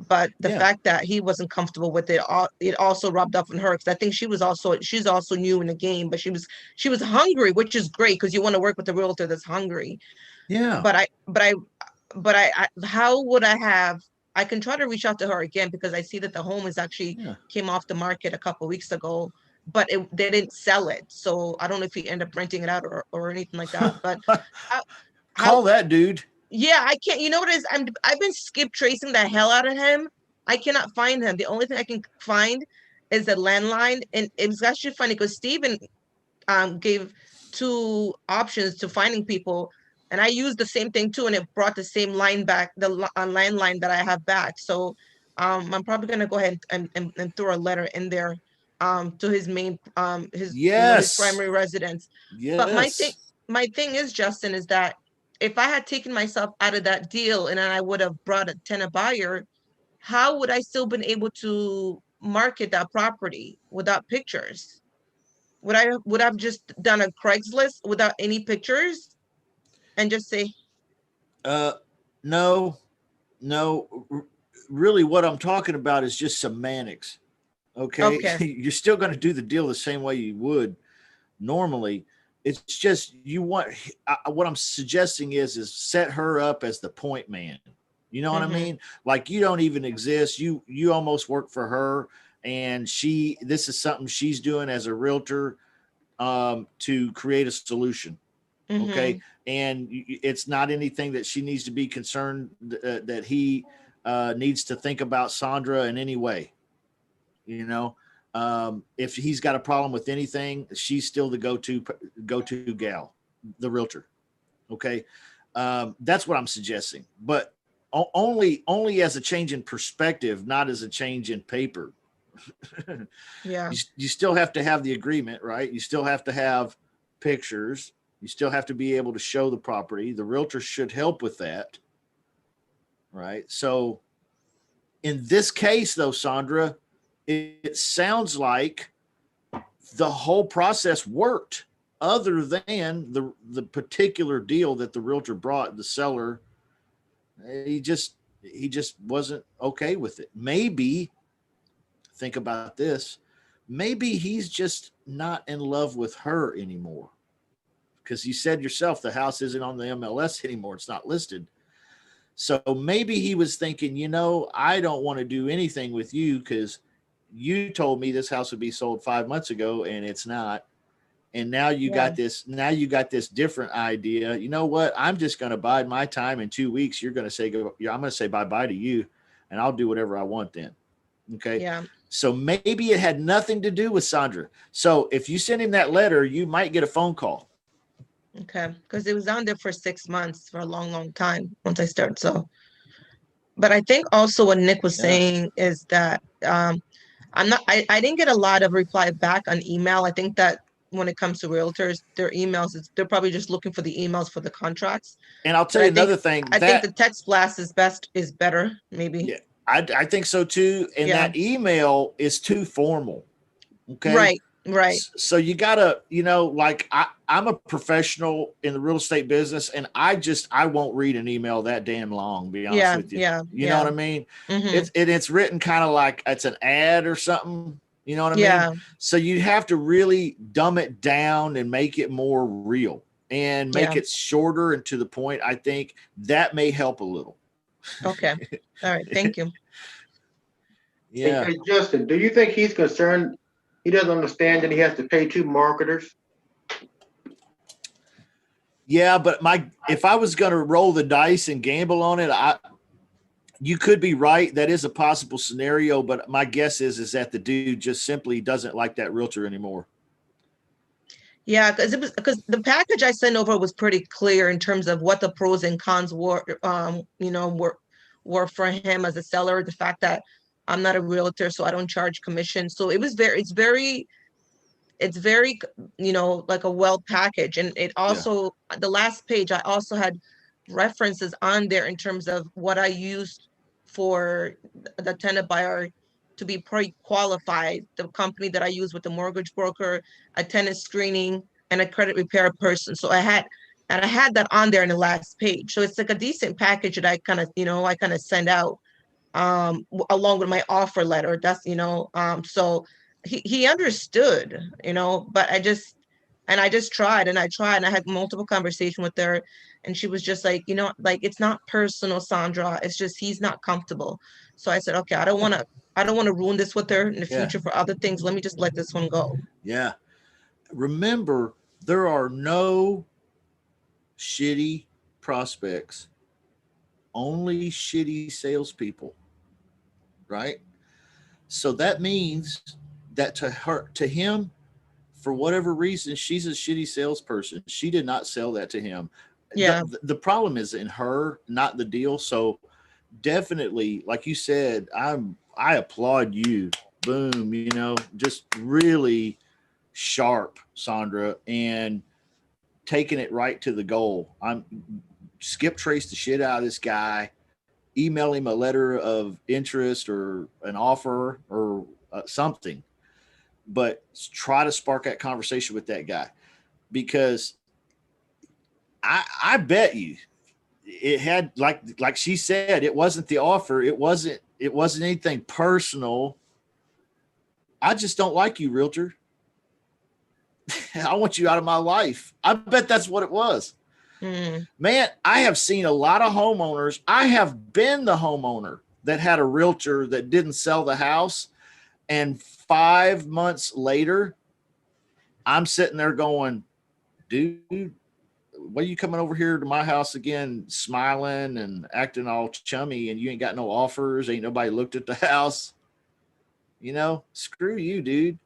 But the Yeah. fact that he wasn't comfortable with it, it also rubbed off on her, because I think she's also new in the game, but she was hungry, which is great, because you want to work with a realtor that's hungry. Yeah. But how would I can try to reach out to her again, because I see that the home is actually Yeah. came off the market a couple weeks ago, but they didn't sell it. So I don't know if he ended up renting it out or anything like that. But Call that dude. yeah, I can't. You know what it is? I've been skip tracing the hell out of him. I cannot find him. The only thing I can find is the landline, and it was actually funny because Steven gave 2 options to finding people, and I used the same thing too, and it brought the same line back, the landline that I have back. So I'm probably gonna go ahead and throw a letter in there to his main his his Yes. primary residence. But Yes. my thing is, Justin, is that if I had taken myself out of that deal and then I would have brought a tenant buyer, how would I still been able to market that property without pictures? Would I've just done a Craigslist without any pictures and just say, No, no. Really, what I'm talking about is just semantics. Okay, okay, you're still going to do the deal the same way you would normally. It's just you want. What I'm suggesting is set her up as the point man. You know what I Mhm. mean? Like you don't even exist. You almost work for her, and this is something she's doing as a realtor to create a solution. Okay, mhm, and it's not anything that she needs to be concerned that he needs to think about Sandra in any way. You know, if he's got a problem with anything, she's still the go-to gal, the realtor. Okay, that's what I'm suggesting, but only as a change in perspective, not as a change in paper. yeah, You still have to have the agreement, right? You still have to have pictures. You still have to be able to show the property. The realtor should help with that, right? So in this case, though, Sandra, it sounds like the whole process worked, other than the particular deal that the realtor brought the seller. He just wasn't okay with it. Maybe think about this. Maybe he's just not in love with her anymore. Because you said yourself the house isn't on the MLS anymore. It's not listed. So maybe he was thinking, I don't want to do anything with you because you told me this house would be sold 5 months ago and it's not. And now you Yeah. got this different idea. You know what? I'm just going to bide my time. In 2 weeks, you're going to say, I'm going to say bye-bye to you and I'll do whatever I want then. Okay. yeah, So maybe it had nothing to do with Sandra. So if you send him that letter, you might get a phone call. okay, because it was down there for 6 months for a long, long time once I started. So, but I think also what Nick was Yeah. saying is that I didn't get a lot of reply back on email. I think that when it comes to realtors, their emails, they're probably just looking for the emails for the contracts. And I'll tell But you another thing. I think the text blast is better, maybe. Yeah, I think so too. And Yeah. that email is too formal. Okay. Right, right. So you gotta, like I'm a professional in the real estate business, and I won't read an email that damn long. Be honest Yeah, with you. yeah, You know what I mean? Mhm. It's written kind of like it's an ad or something. You know what I Yeah, mean? So you have to really dumb it down and make it more real and make Yeah. it shorter and to the point. I think that may help a little. okay. All right, thank you. Yeah. Hey, Justin, do you think he's concerned? He doesn't understand that he has to pay 2 marketers? Yeah, but if I was going to roll the dice and gamble on it, you could be right. That is a possible scenario, but my guess is that the dude just simply doesn't like that realtor anymore. Yeah, because the package I sent over was pretty clear in terms of what the pros and cons were, were for him as a seller. The fact that I'm not a realtor, so I don't charge commission. So it's very, like a well package. And it also, the last page, I also had references on there in terms of what I used for the tenant buyer to be pre-qualified, the company that I use with the mortgage broker, a tenant screening, and a credit repair person. So I had that on there in the last page. So it's like a decent package that I kind of send out along with my offer letter. That's, so he understood, but I just tried and I had multiple conversations with her, and she was just like, like, it's not personal, Sandra. It's just he's not comfortable. So I said, okay, I don't want to ruin this with her in the future for other things. Let me just let this one go. Yeah. Remember, there are no shitty prospects, only shitty salespeople, right? So that means that to him, for whatever reason, she's a shitty salesperson. She did not sell that to him. Yeah. The problem is in her, not the deal. So definitely, like you said, I applaud you. Boom, just really sharp, Sandra, and taking it right to the goal. skip trace the shit out of this guy, email him a letter of interest or an offer or something, but try to spark that conversation with that guy, because I bet you it had, like she said, it wasn't the offer. It wasn't anything personal. I just don't like you, realtor. I want you out of my life. I bet that's what it was. Man, I have seen a lot of homeowners. I have been the homeowner that had a realtor that didn't sell the house. And 5 months later, I'm sitting there going, dude, why are you coming over here to my house again, smiling and acting all chummy, and you ain't got no offers? Ain't nobody looked at the house. Screw you, dude.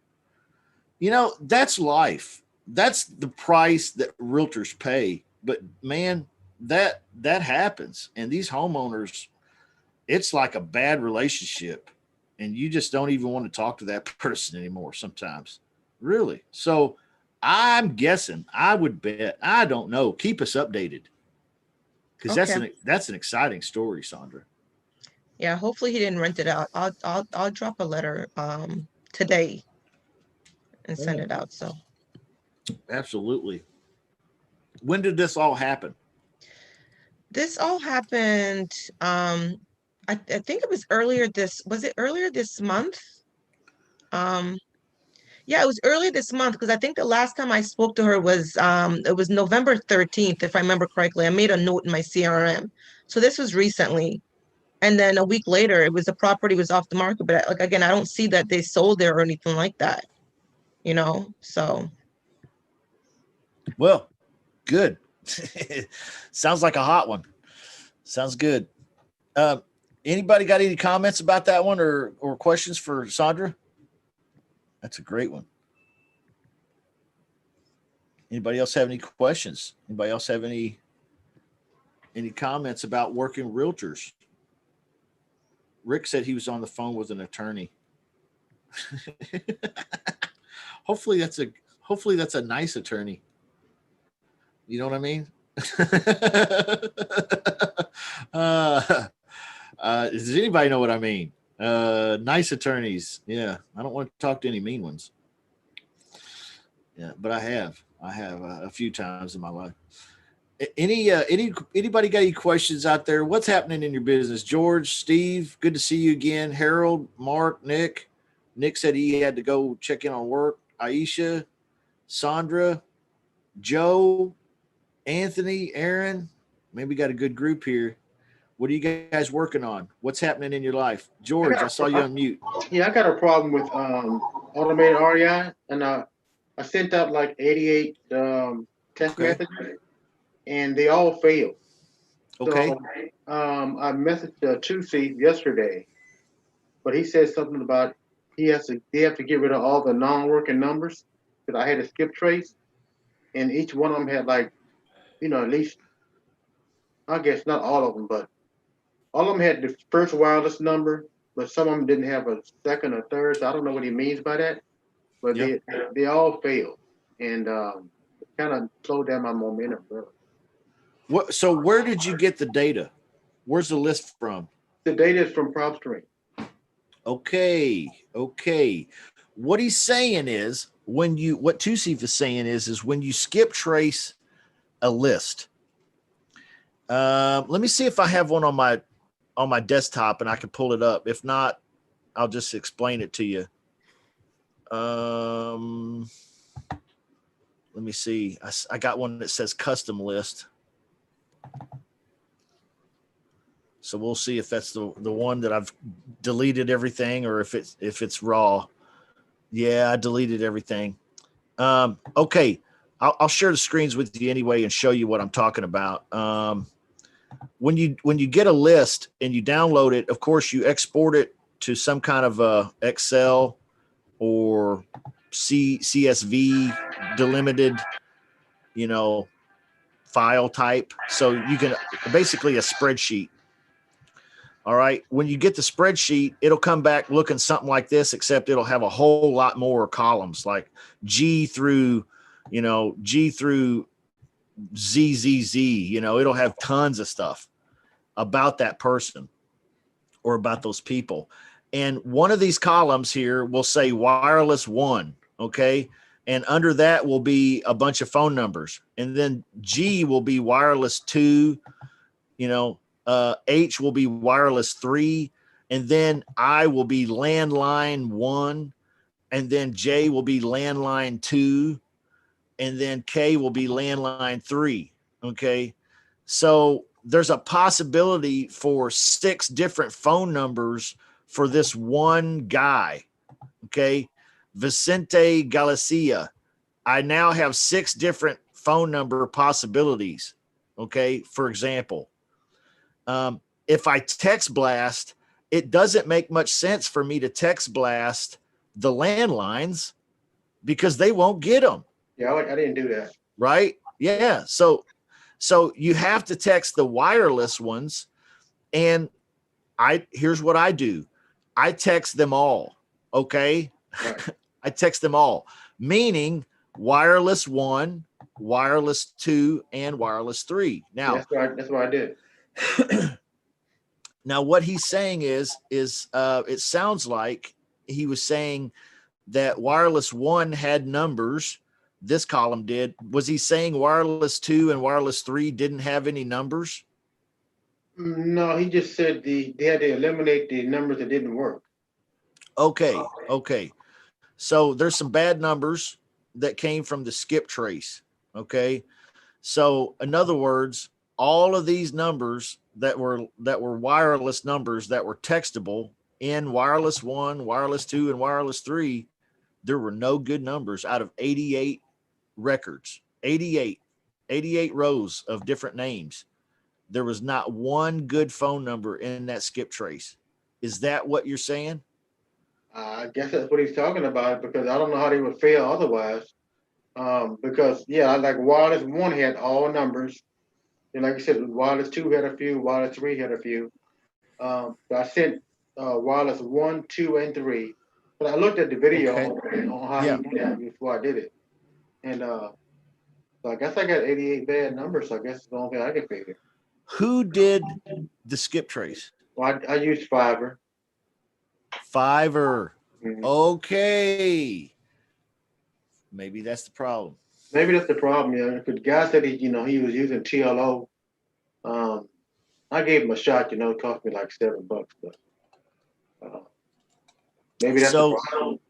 That's life. That's the price that realtors pay. But man, that happens. And these homeowners, it's like a bad relationship, and you just don't even want to talk to that person anymore sometimes. Really. So I'm guessing, I would bet, I don't know. Keep us updated, because that's an exciting story, Sandra. Yeah, hopefully he didn't rent it out. I'll drop a letter today and send it out. So Absolutely. When did this all happen? this all happened. I think it was earlier this month? Yeah, it was earlier this month, because I think the last time I spoke to her was it was November 13th, if I remember correctly. I made a note in my CRM. So this was recently. And then a week later, the property was off the market. But like, again, I don't see that they sold there or anything like that, so. Well, good. Sounds like a hot one. Sounds good. Anybody got any comments about that one or questions for Sandra? That's a great one. Anybody else have any questions? Anybody else have any comments about working realtors? Rick said he was on the phone with an attorney. Hopefully that's a nice attorney. You know what I mean? Does anybody know what I mean? Nice attorneys. Yeah. I don't want to talk to any mean ones. Yeah, but I have a few times in my life. Anybody got any questions out there? What's happening in your business? George, Steve, good to see you again. Harold, Mark, Nick. Nick said he had to go check in on work. Aisha, Sandra, Joe, Anthony, Aaron. Maybe we got a good group here. What are you guys working on? What's happening in your life? George, I saw you on mute. Yeah, I got a problem with automated REI, and I sent out like 88 test methods, and they all failed. Okay. So I messaged Tusi yesterday, but he said something about they have to get rid of all the non-working numbers, because I had a skip trace, and each one of them had like, at least, I guess not all of them, but all of them had the first wireless number, but some of them didn't have a second or third. So I don't know what he means by that, but they all failed, and kind of slowed down my momentum. Really. So where did you get the data? Where's the list from? The data is from PropStream. Okay. What he's saying is what Tusif is saying is when you skip trace a list. Let me see if I have one on my desktop and I can pull it up. If not, I'll just explain it to you. Let me see. I got one that says custom list. So we'll see if that's the one that I've deleted everything, or if it's raw. Yeah, I deleted everything. Okay. I'll share the screens with you anyway and show you what I'm talking about. When you get a list and you download it, of course you export it to some kind of Excel or CSV delimited, file type. So you can basically a spreadsheet. All right. When you get the spreadsheet, it'll come back looking something like this, except it'll have a whole lot more columns, like G through ZZZ, you know, it'll have tons of stuff about that person or about those people. And one of these columns here will say wireless 1, okay? And under that will be a bunch of phone numbers. And then G will be wireless 2, you know, H will be wireless 3, and then I will be landline 1, and then J will be landline 2, and then K will be landline 3, okay? So there's a possibility for 6 different phone numbers for this one guy, okay? Vicente Galicia. I now have 6 different phone number possibilities, okay? For example, if I text blast, it doesn't make much sense for me to text blast the landlines because they won't get them. Yeah, I didn't do that. Right? Yeah. So you have to text the wireless ones, and here's what I do. I text them all. Okay. Right. I text them all, meaning wireless 1, wireless 2, and wireless 3. Now That's what I did. now what he's saying is it sounds like he was saying that wireless 1 had numbers. This column did. Was he saying wireless 2 and wireless 3 didn't have any numbers? No, he just said they had to eliminate the numbers that didn't work. Okay. So there's some bad numbers that came from the skip trace. Okay. So in other words, all of these numbers that were wireless numbers that were textable in wireless 1, wireless 2, and wireless 3, there were no good numbers out of 88 records, 88 rows of different names. There was not one good phone number in that skip trace. Is that what you're saying? I guess that's what he's talking about, because I don't know how they would fail otherwise. Because like wireless 1 had all numbers, and like I said, wireless 2 had a few, wireless 3 had a few. But I sent wireless 1, 2, and 3. But I looked at the video on how he did that before I did it, and so I guess I got 88 bad numbers. So I guess it's the only thing I can figure. Who did the skip trace? Well, I used Fiverr. Fiverr. Mhm. Okay. Maybe that's the problem. Maybe that's the problem, yeah. Because the guy said he was using TLO. I gave him a shot. It cost me like $7, but maybe that's the problem.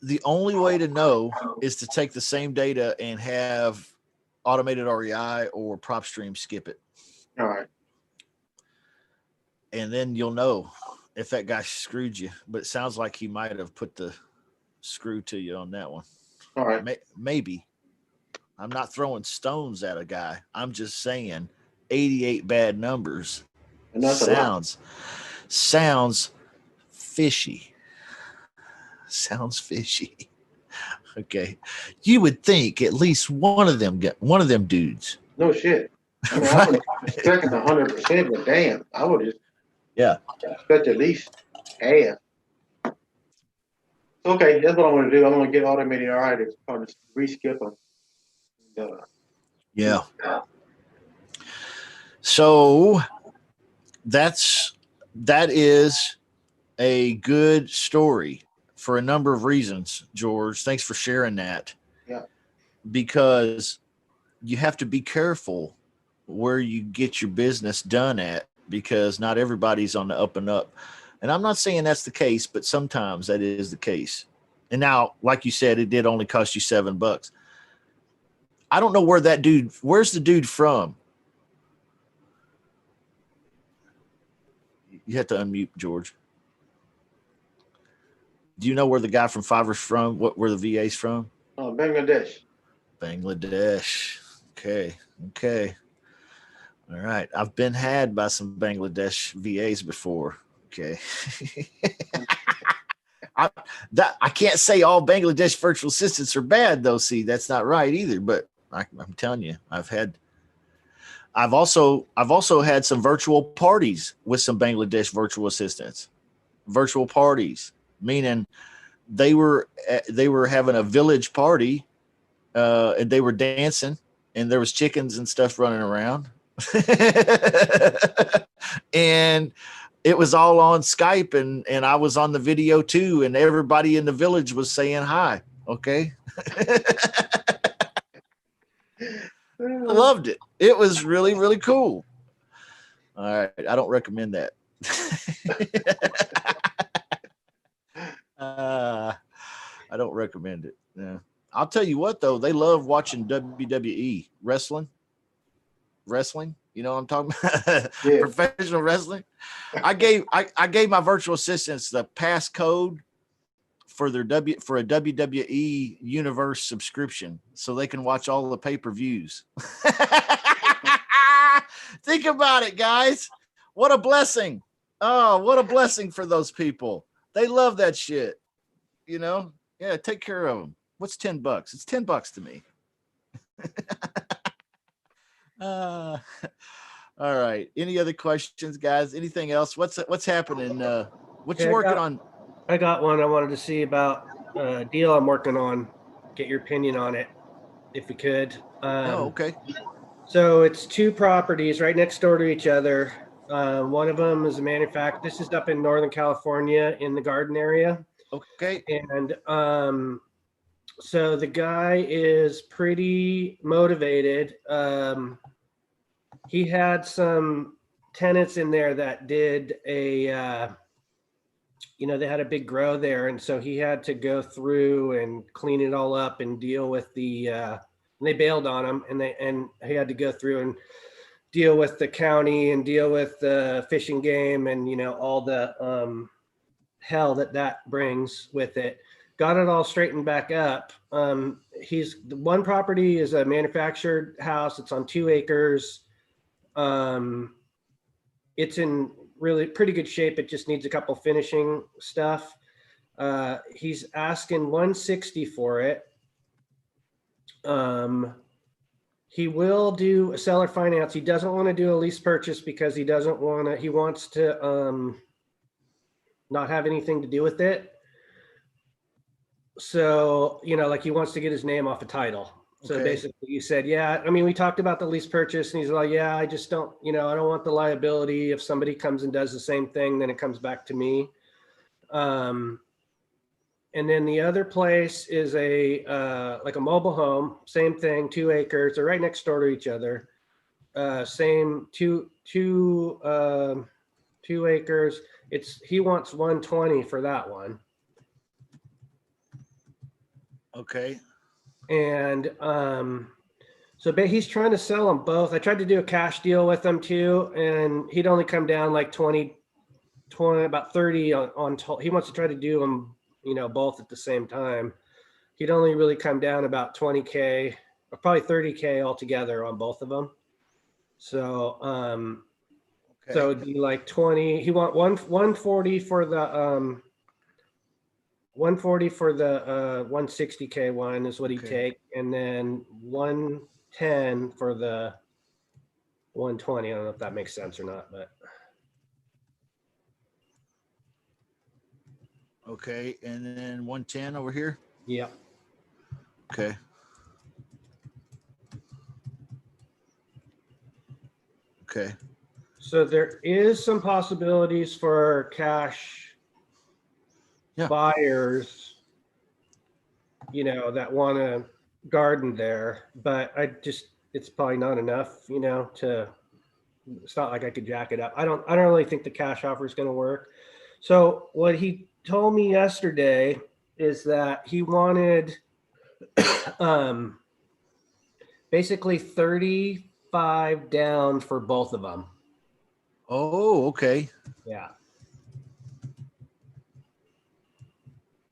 The only way to know is to take the same data and have automated REI or PropStream skip it. All right. And then you'll know if that guy screwed you. But it sounds like he might have put the screw to you on that one. All right. Maybe. I'm not throwing stones at a guy. I'm just saying 88 bad numbers And that's a lot. sounds fishy. Sounds fishy. Okay. You would think at least one of them dudes. No shit. I mean, I wouldn't expect 100%, but damn, I would just expect at least half. Okay, that's what I'm going to do. I'm going to get automated. All right, it's probably just re-skip them. Yeah. So that is a good story for a number of reasons, George. Thanks for sharing that. Yeah. Because you have to be careful where you get your business done at, because not everybody's on the up and up. And I'm not saying that's the case, but sometimes that is the case. And now, like you said, it did only cost you $7. I don't know where's the dude from? You have to unmute, George. Do you know where the guy from Fiverr's from? Where the VA's from? Bangladesh. Bangladesh. Okay. All right. I've been had by some Bangladesh VAs before. Okay. I can't say all Bangladesh virtual assistants are bad, though. See, that's not right either. But I'm telling you, I've also had some virtual parties with some Bangladesh virtual assistants. Virtual parties, meaning they were having a village party and they were dancing, and there was chickens and stuff running around. And it was all on Skype, and I was on the video too, and everybody in the village was saying hi. Okay. I loved it. It was really, really cool. All right. I don't recommend that. I don't recommend it. Yeah. I'll tell you what, though, they love watching WWE wrestling. You know what I'm talking about? Yeah. Professional wrestling. I gave my virtual assistants the passcode for their for a WWE Universe subscription, so they can watch all the pay-per-views. Think about it, guys. What a blessing. Oh, what a blessing for those people. They love that shit. You know? Yeah, take care of them. What's $10? It's $10 to me. All right. Any other questions, guys? Anything else? What's happening? What you working on? I got one I wanted to see about a deal I'm working on. Get your opinion on it, if we could. Okay. So it's 2 properties right next door to each other. One of them is a manufacturer. This is up in Northern California in the Garden area. Okay. And so the guy is pretty motivated. He had some tenants in there that did a, they had a big grow there. And so he had to go through and clean it all up and deal with and they bailed on him, and he had to go through and deal with the county and deal with the Fish and Game and, all the hell that brings with it. Got it all straightened back up. The one property is a manufactured house. It's on 2 acres. It's in really pretty good shape. It just needs a couple finishing stuff. He's asking $160 for it. He will do a seller finance. He doesn't want to do a lease purchase because he wants to not have anything to do with it. So, like he wants to get his name off a title. So basically you said, yeah, we talked about the lease purchase, and he's like, yeah, I just don't, I don't want the liability. If somebody comes and does the same thing, then it comes back to me. And then the other place is like a mobile home, same thing, 2 acres. They're right next door to each other. Same two acres. He wants $120 for that one. Okay. And so he's trying to sell them both. I tried to do a cash deal with him too, and he'd only come down like 20, about 30 on he wants to try to do them, both at the same time. He'd only really come down about 20K or probably 30K altogether on both of them. So, so it'd be like 20. He want 140 for the 140 for the 160K one is what he'd take, and then 110 for the 120. I don't know if that makes sense or not, but okay. And then 110 over here. yeah. Okay. Okay. So there is some possibilities for cash buyers, that want to garden there, but it's probably not enough, it's not like I could jack it up. I don't really think the cash offer is going to work. So what he told me yesterday is that he wanted basically 35 down for both of them. Oh, okay. Yeah.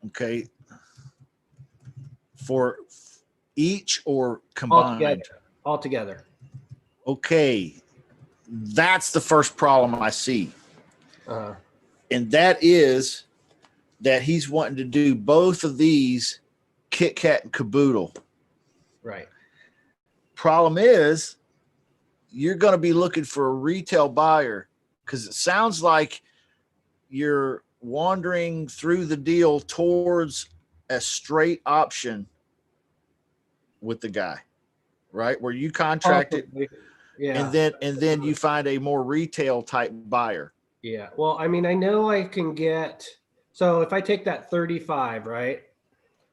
Okay. For each or combined? Altogether. Okay. That's the first problem I see. Uh-huh. And that is that he's wanting to do both of these Kit Kat and Caboodle. Right. Problem is, you're going to be looking for a retail buyer, because it sounds like you're wandering through the deal towards a straight option with the guy, right? Where you contract it, Possibly. Yeah. and then you find a more retail type buyer. Yeah. Well, I mean, I know I can get, so if I take that 35, right?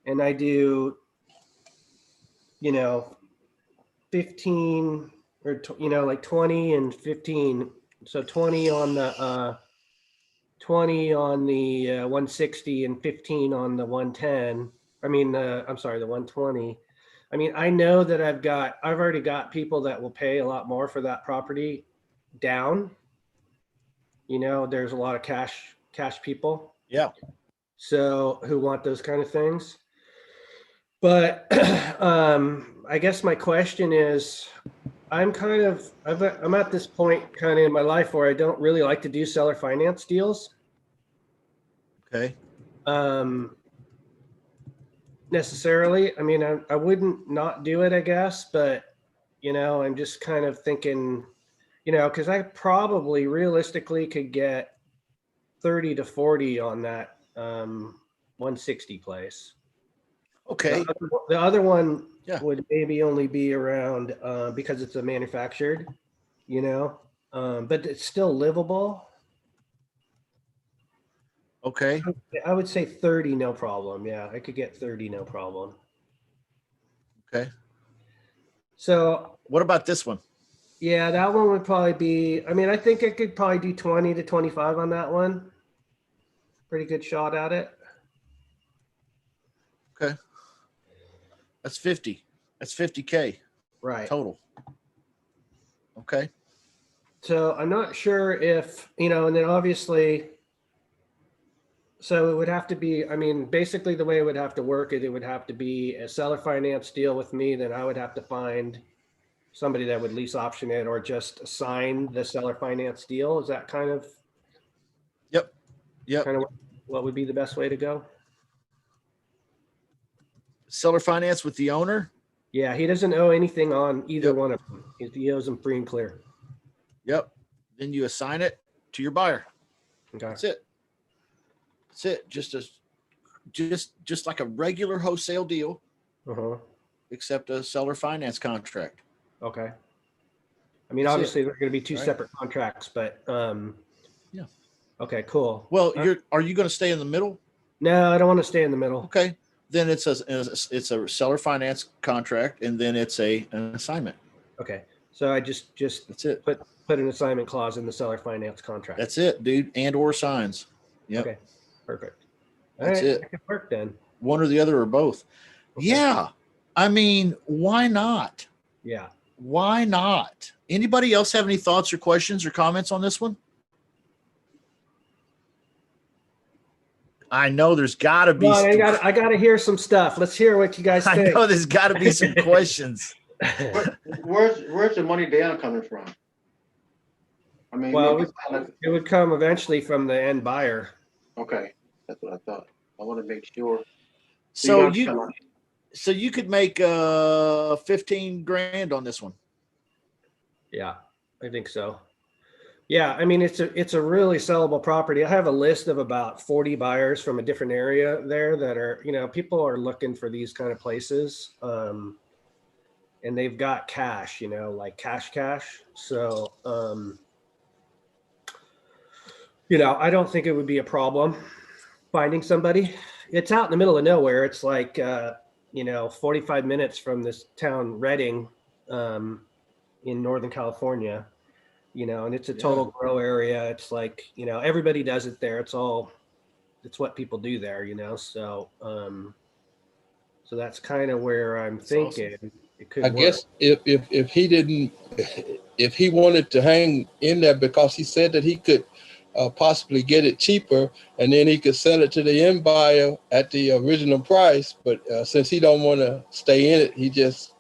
And I do, 15 or, like 20 and 15. So 20 on the, 20 on the 160 and 15 on the 110. I mean, I'm sorry, the 120. I mean, I know that I've already got people that will pay a lot more for that property down. There's a lot of cash people. Yeah. So who want those kind of things. But I guess my question is, I'm at this point kind of in my life where I don't really like to do seller finance deals. Okay. Necessarily. I mean, I wouldn't not do it, I guess, but I'm just kind of thinking, because I probably realistically could get 30 to 40 on that 160 place. Okay. The other one Yeah. would maybe only be around because it's a manufactured, but it's still livable. Okay. I would say 30, no problem. Yeah, I could get 30, no problem. Okay. So What about this one? yeah, that one would probably be, I mean, I think I could probably do 20 to 25 on that one. Pretty good shot at it. Okay. That's 50. That's 50K Right. total. Okay. So I'm not sure if, and then obviously, so it would have to be, I mean, basically the way it would have to work is it would have to be a seller finance deal with me. Then I would have to find somebody that would lease option it or just sign the seller finance deal. Is that kind of Yep. what would be the best way to go? Seller finance with the owner. Yeah, he doesn't owe anything on either Yep. one of them. He owes them free and clear. Yep. Then you assign it to your buyer. Okay. That's it. That's it. Just like a regular wholesale deal, Uh-huh. except a seller finance contract. Okay. I mean, That's obviously they're going to be two Right. separate contracts, but Yeah. Okay, cool. Well, are you going to stay in the middle? No, I don't want to stay in the middle. Okay. Then it's a seller finance contract, and then it's an assignment. Okay. So I just That's it. put an assignment clause in the seller finance contract. That's it, dude. And or signs. Yep. Okay. Perfect. That's All right, it. that could work then. One or the other or both. Okay. Yeah. I mean, why not? Yeah. Why not? Anybody else have any thoughts or questions or comments on this one? I know there's got to be. Well, I got to hear some stuff. Let's hear what you guys I think. know there's got to be some questions. Where's the money down coming from? I mean, Well, maybe it's not like- It would come eventually from the end buyer. okay, that's what I thought. I want to make sure. So don't you come on- so you could make 15 grand on this one. Yeah, I think so. Yeah, I mean, it's a really sellable property. I have a list of about 40 buyers from a different area there that are, people are looking for these kind of places. And they've got cash, like cash. So, I don't think it would be a problem finding somebody. It's out in the middle of nowhere. It's like, 45 minutes from this town, Redding, in Northern California, and it's a total grow area. It's like, everybody does it there. It's what people do there, so, so that's kind of where I'm thinking it could I work. guess if he didn't, if he wanted to hang in there because he said that he could possibly get it cheaper and then he could sell it to the end buyer at the original price. But since he don't want to stay in it, he just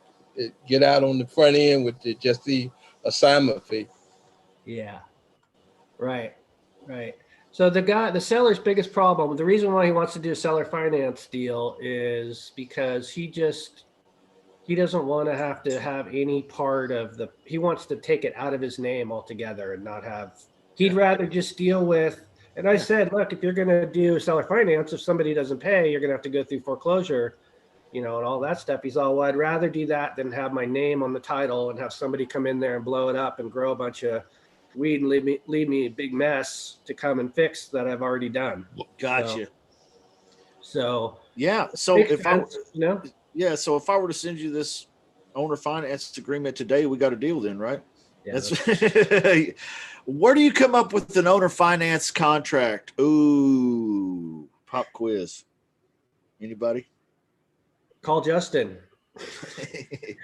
get out on the front end with just the assignment fee. Yeah. Right. So the seller's biggest problem, the reason why he wants to do a seller finance deal is because he doesn't want to have any part of he wants to take it out of his name altogether and not have, he'd rather just deal with, and I said, look, if you're going to do seller finance, if somebody doesn't pay, you're going to have to go through foreclosure. you know, and all that stuff. He's all, well, I'd rather do that than have my name on the title and have somebody come in there and blow it up and grow a bunch of weed and leave me a big mess to come and fix that I've already done. Gotcha. So Yeah. So makes if sense, you know, so if I were to send you this owner finance agreement today, we got a deal then, right? yeah, That's where do you come up with an owner finance contract? Ooh, pop quiz. Anybody? call Justin.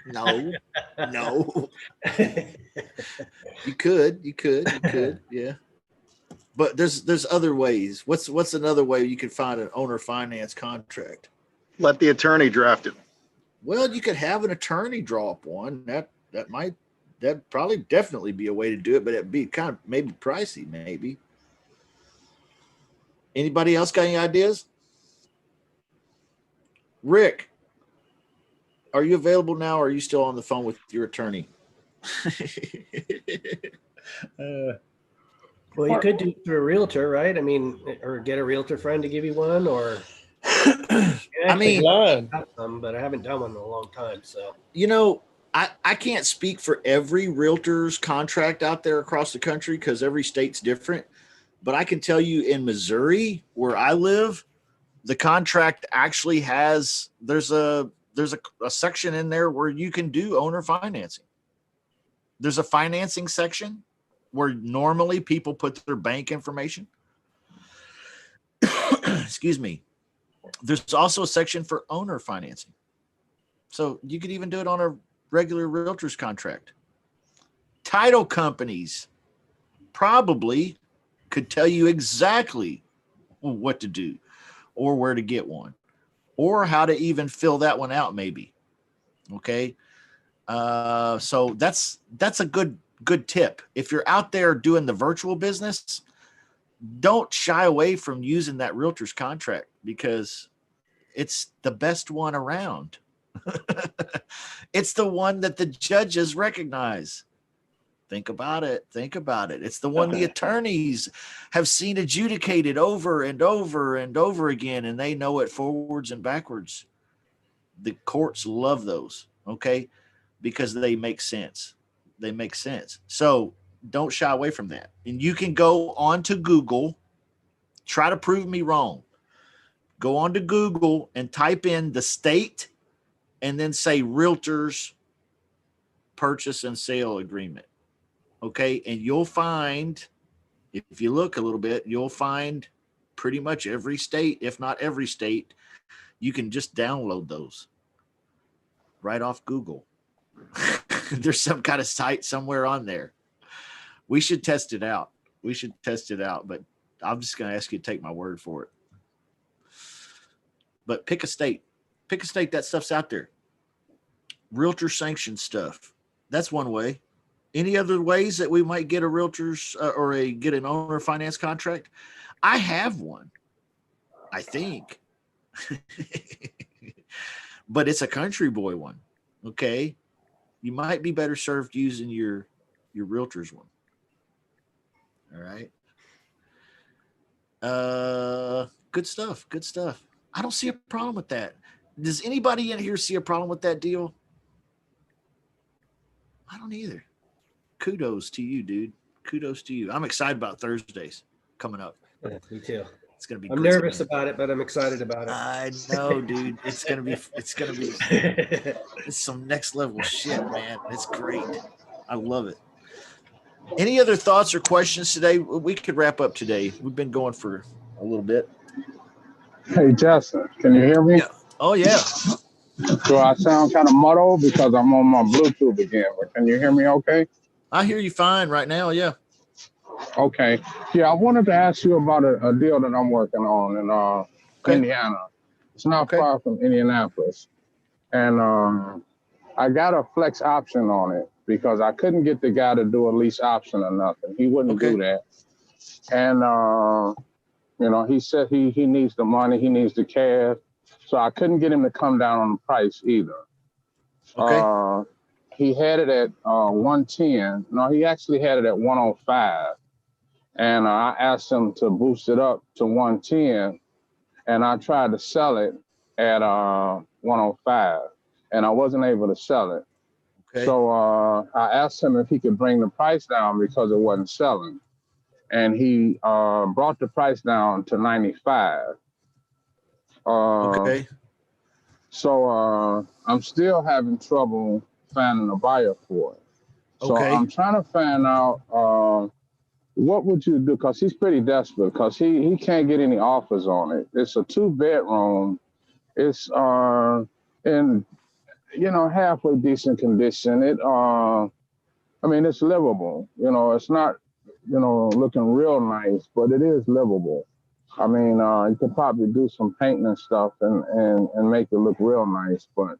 No. You could, yeah. But there's other ways. What's another way you could find an owner finance contract? Let the attorney draft it. Well, you could have an attorney draw up one. That'd probably definitely be a way to do it, but it'd be kind of maybe pricey, maybe. Anybody else got any ideas? Rick, are you available now, or are you still on the phone with your attorney? Well, you could do it through a realtor, right? I mean, or get a realtor friend to give you one, or I mean, but I haven't done one in a long time. So, you know, I can't speak for every realtor's contract out there across the country because every state's different. But I can tell you in Missouri, where I live, the contract actually has there's a section in there where you can do owner financing. There's a financing section where normally people put their bank information. Excuse me. There's also a section for owner financing. So you could even do it on a regular realtor's contract. Title companies probably could tell you exactly what to do or where to get one or how to even fill that one out maybe. Okay. So that's a good tip. If you're out there doing the virtual business, don't shy away from using that realtor's contract because it's the best one around. It's the one that the judges recognize. Think about it. It's the one the attorneys have seen adjudicated over and over and over again, and they know it forwards and backwards. The courts love those, okay, because they make sense. So don't shy away from that. And you can go on to Google, try to prove me wrong. Go on to Google and type in the state and then say realtors purchase and sale agreement. Okay. And you'll find, if you look a little bit, you'll find pretty much every state, if not every state, you can just download those right off Google. There's some kind of site somewhere on there. We should test it out. But I'm just going to ask you to take my word for it. But pick a state. That stuff's out there. Realtor sanctioned stuff. That's one way. Any other ways that we might get a realtor's get an owner finance contract? I have one, I think. But it's a country boy one. Okay. You might be better served using your realtor's one. All right. Good stuff. I don't see a problem with that. Does anybody in here see a problem with that deal? I don't either. Kudos to you, dude. Kudos to you. I'm excited about Thursdays coming up. Me too. It's gonna be. I'm nervous about it, but I'm excited about it. I know, dude. It's gonna be. It's some next level shit, man. It's great. I love it. Any other thoughts or questions today? We could wrap up today. We've been going for a little bit. Hey, Justin, can you hear me? Yeah. Oh, yeah. So I sound kind of muddled because I'm on my Bluetooth again, but can you hear me okay? I hear you fine right now, yeah. Okay. Yeah, I wanted to ask you about a deal that I'm working on in Indiana. It's not far from Indianapolis. And I got a flex option on it because I couldn't get the guy to do a lease option or nothing. He wouldn't do that. And, he said he needs the money, he needs the cash. So I couldn't get him to come down on the price either. Okay. He had it at 110. No, he actually had it at 105. And I asked him to boost it up to 110. And I tried to sell it at 105, and I wasn't able to sell it. Okay. So I asked him if he could bring the price down because it wasn't selling, and he brought the price down to 95. Okay. So I'm still having trouble finding a buyer for it. So Okay. I'm trying to find out what would you do, because he's pretty desperate, because he can't get any offers on it. It's a 2-bedroom. It's in halfway decent condition. I mean, it's livable. It's not looking real nice, but it is livable. I mean, you could probably do some painting and stuff and make it look real nice, but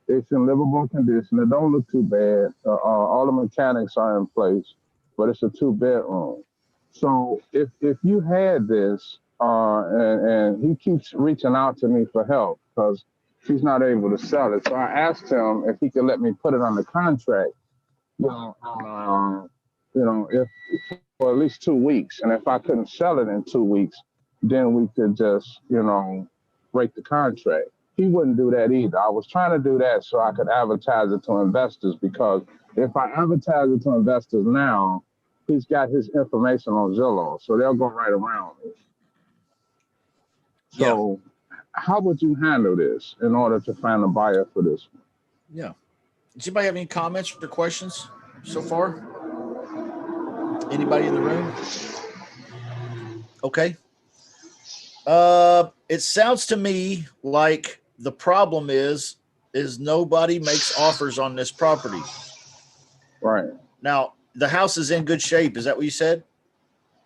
it's in livable condition. It don't look too bad. All the mechanics are in place, but it's a 2-bedroom. So if you had this, and he keeps reaching out to me for help because he's not able to sell it. So I asked him if he could let me put it on the contract, if for at least 2 weeks. And if I couldn't sell it in 2 weeks, then we could just, break the contract. He wouldn't do that either. I was trying to do that so I could advertise it to investors, because if I advertise it to investors now, he's got his information on Zillow, so they'll go right around me. So how would you handle this in order to find a buyer for this one? Yeah. Does anybody have any comments or questions so far? Anybody in the room? Okay. It sounds to me like the problem is nobody makes offers on this property. Right. Now, the house is in good shape. Is that what you said?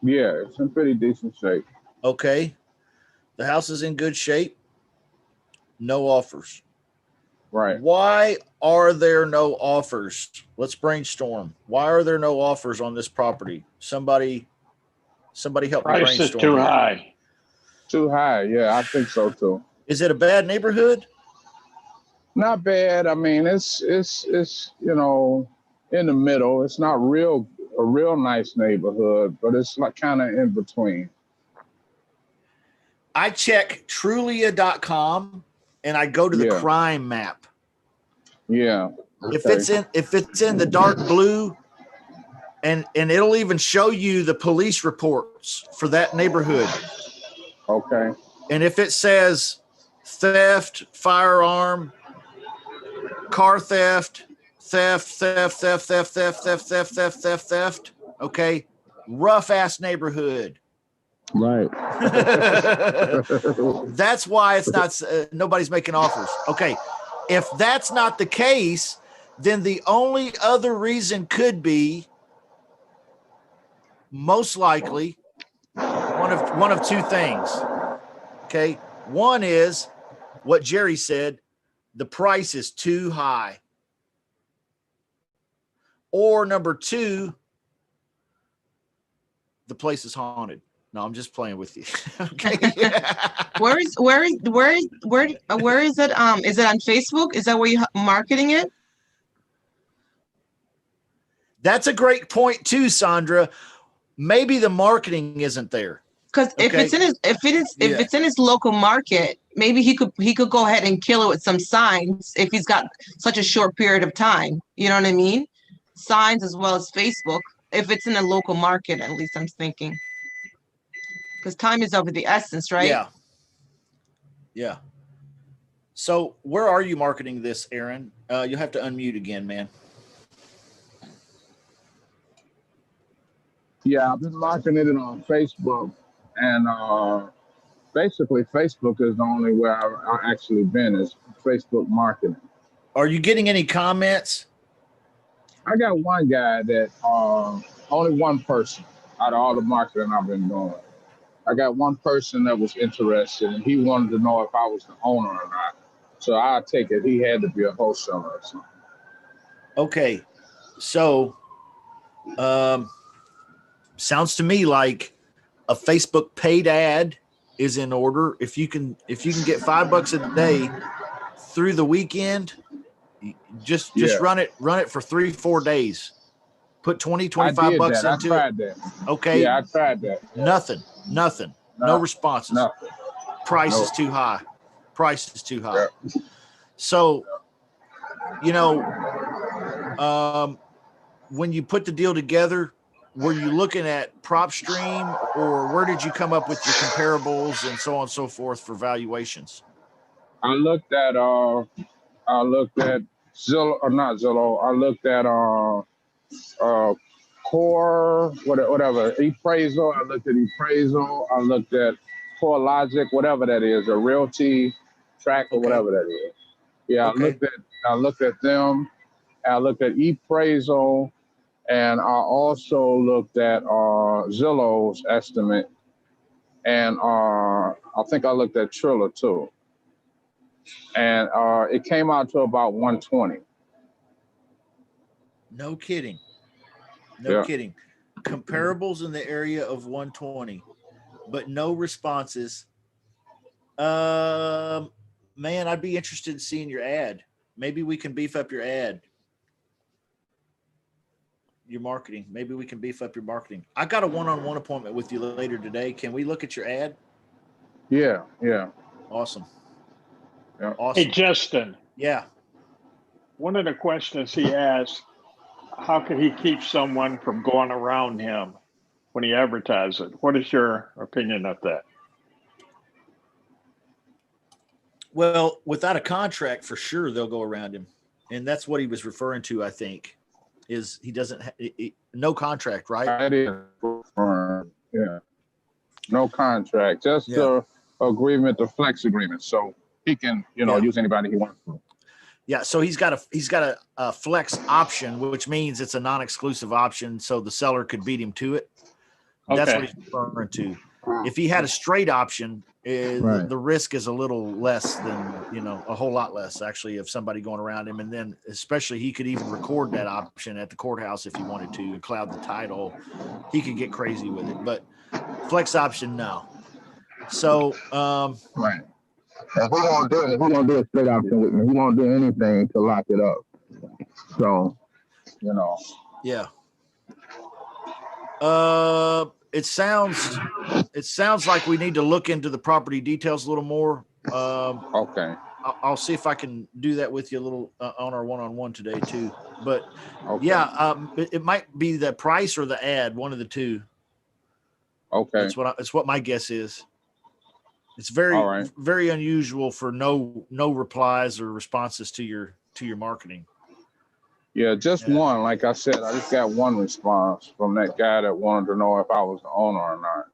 Yeah, it's in pretty decent shape. Okay. The house is in good shape. No offers. Right. Why are there no offers? Let's brainstorm. Why are there no offers on this property? Somebody help me Price brainstorm. is too here. high. Too high. Yeah, I think so too. Is it a bad neighborhood? Not bad. I mean, it's in the middle. It's not a real nice neighborhood, but it's like kind of in between. I check Trulia.com and I go to the Yeah. crime map. Yeah. If Okay. it's in the dark blue, and it'll even show you the police reports for that neighborhood. Okay. And if it says theft, firearm, car theft, okay, rough ass neighborhood. Right. That's why it's not nobody's making offers. Okay, if that's not the case, then the only other reason could be, most likely, one of two things. Okay, one is what Jerry said: the price is too high. Or number two, the place is haunted. No, I'm just playing with you. Okay. Where is it? Is it on Facebook? Is that where you're marketing it? That's a great point too, Sandra. Maybe the marketing isn't there. Because if it's in his local market, maybe he could go ahead and kill it with some signs if he's got such a short period of time. You know what I mean? Signs as well as Facebook. If it's in a local market, at least I'm thinking. Because time is of the essence, right? Yeah. Yeah. So where are you marketing this, Aaron? You'll have to unmute again, man. Yeah, I've been marketing it on Facebook, and basically Facebook is the only where I actually been is Facebook marketing. Are you getting any comments? I got one guy that only one person out of all the marketing I've been doing. I got one person that was interested, and he wanted to know if I was the owner or not. So I take it he had to be a wholesaler or something. Okay. So sounds to me like a Facebook paid ad is in order. If you can get $5 a day through the weekend, just run it for 3-4 days. Put 20, 25 bucks into it. I tried that. Okay. Yeah, I tried that. Nothing. No responses. Nothing. Price is too high. Price is too high. Yeah. So, you know, when you put the deal together, were you looking at PropStream, or where did you come up with your comparables and so on and so forth for valuations? I looked at Zillow, or not Zillow. I looked at Core, whatever, Appraisal. I looked at Appraisal. I looked at Core Logic, whatever that is, a Realty Track or whatever that is. Yeah, Okay. I looked at them. I looked at Appraisal, and I also looked at Zillow's estimate, and I think I looked at Triller too. And it came out to about 120. No kidding. No Yeah. kidding. Comparables in the area of 120, but no responses. Man, I'd be interested in seeing your ad. Maybe we can beef up your ad. Your marketing. Maybe we can beef up your marketing. I got a one-on-one appointment with you later today. Can we look at your ad? Yeah. Awesome. Yeah. Awesome. Hey, Justin, Yeah. one of the questions he asked, how could he keep someone from going around him when he advertises it? What is your opinion of that? Well, without a contract, for sure they'll go around him, and that's what he was referring to. I think is he doesn't no contract, right? That is, yeah. No contract, just the agreement, the flex agreement. So he can, use anybody he wants to. Yeah, so he's got a flex option, which means it's a non-exclusive option, so the seller could beat him to it. That's what he's referring to. If he had a straight option, the risk is a little less than, a whole lot less actually, of somebody going around him. And then especially he could even record that option at the courthouse if he wanted to and cloud the title. He could get crazy with it, but flex option, no. So, right. If he won't do a straight option with me, he won't do anything to lock it up. So, yeah. It sounds like we need to look into the property details a little more. Okay. I'll see if I can do that with you a little on our one-on-one today too. But okay. yeah, it might be the price or the ad, one of the two. Okay. It's what my guess is. It's very very unusual for no replies or responses to your marketing. Yeah, just one. Like I said, I just got one response from that guy that wanted to know if I was the owner or not.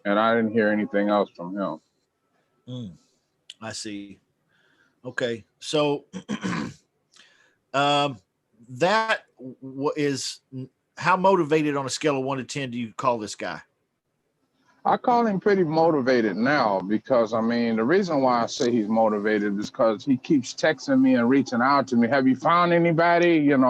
And I didn't hear anything else from him. I see. Okay. So that is how motivated on a scale of 1 to 10 do you call this guy? I call him pretty motivated now because, the reason why I say he's motivated is because he keeps texting me and reaching out to me. Have you found anybody, and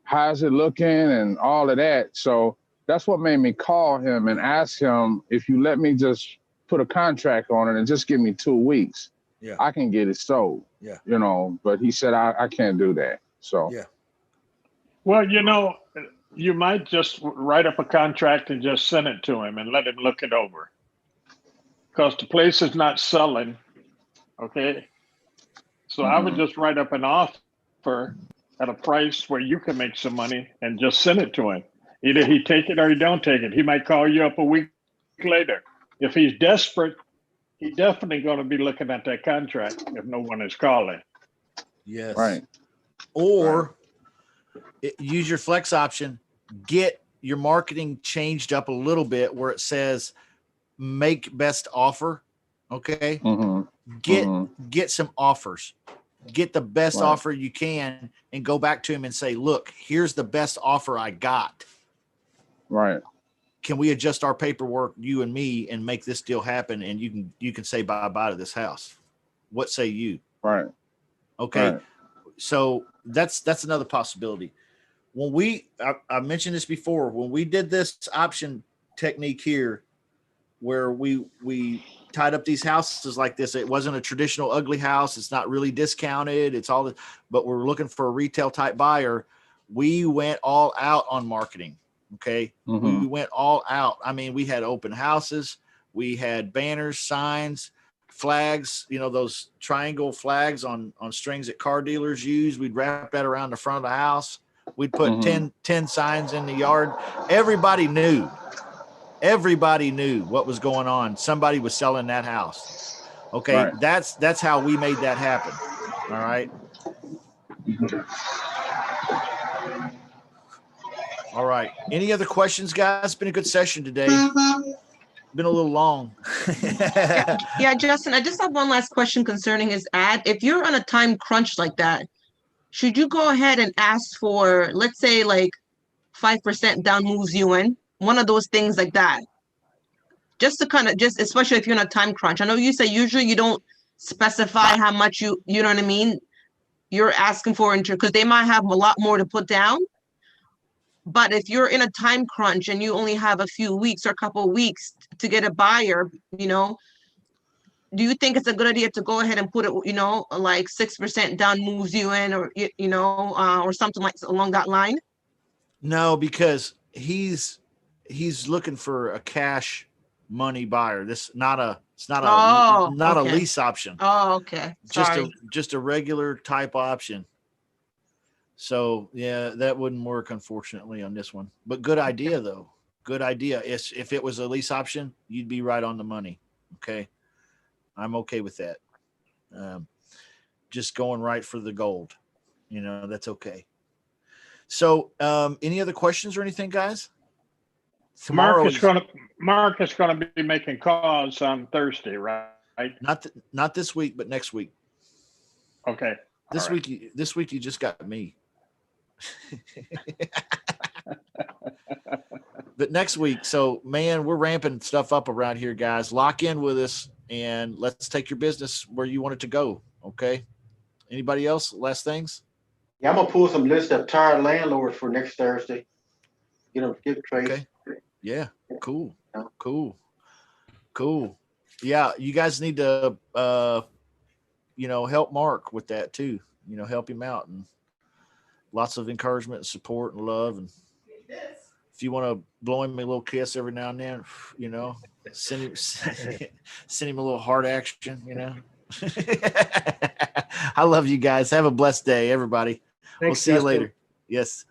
how's it looking and all of that. So that's what made me call him and ask him, if you let me just put a contract on it and just give me 2 weeks, I can get it sold. Yeah. But he said, I can't do that. So, yeah. Well, you might just write up a contract and just send it to him and let him look it over. Because the place is not selling, okay? So I would just write up an offer at a price where you can make some money and just send it to him. Either he take it or he don't take it. He might call you up a week later. If he's desperate, he's definitely going to be looking at that contract if no one is calling. Yes. Right. Or use your flex option, get your marketing changed up a little bit where it says make best offer. Okay. Get some offers, get the best offer you can and go back to him and say, look, here's the best offer I got. Right. Can we adjust our paperwork, you and me, and make this deal happen? And you can say bye-bye to this house. What say you? Right. Okay. Right. So that's another possibility. When I mentioned this before, when we did this option technique here, where we tied up these houses like this, it wasn't a traditional ugly house. It's not really discounted. It's all, but we're looking for a retail type buyer. We went all out on marketing. Okay. We went all out. We had open houses. We had banners, signs, flags, those triangle flags on strings that car dealers use. We'd wrap that around the front of the house. We'd put 10 signs in the yard. Everybody knew what was going on. Somebody was selling that house. Okay. Right. That's how we made that happen. All right. All right. Any other questions, guys? It's been a good session today. Been a little long. Yeah, Justin, I just have one last question concerning his ad. If you're on a time crunch like that, should you go ahead and ask for, let's say, like 5% down moves you in? One of those things like that. Just to kind of, especially if you're on a time crunch. I know you say usually you don't specify how much you know what I mean? You're asking for, because they might have a lot more to put down. But if you're in a time crunch and you only have a few weeks or a couple of weeks to get a buyer, do you think it's a good idea to go ahead and put it, like 6% down moves you in, or, or something like along that line? No, because he's looking for a cash money buyer. It's not a lease option. Oh, okay. Sorry. Just a regular type option. So yeah, that wouldn't work, unfortunately, on this one. But good idea, though. Good idea. If it was a lease option, you'd be right on the money. Okay, I'm okay with that. Just going right for the gold. That's okay. So, any other questions or anything, guys? Mark is going to be making calls on Thursday, right? Not this week, but next week. Okay. This week you just got me. But next week, so man, we're ramping stuff up around here, guys. Lock in with us and let's take your business where you want it to go. Okay. Anybody else? Last things? Yeah, I'm gonna pull some list of tired landlords for next Thursday. Skip trace. Okay. Yeah. Cool. Yeah, you guys need to help Mark with that too. Help him out, and lots of encouragement and support and love. And if you want to blow him a little kiss every now and then, send him a little heart action, I love you guys. Have a blessed day, everybody. Thanks, we'll see you Justin. later. Yes.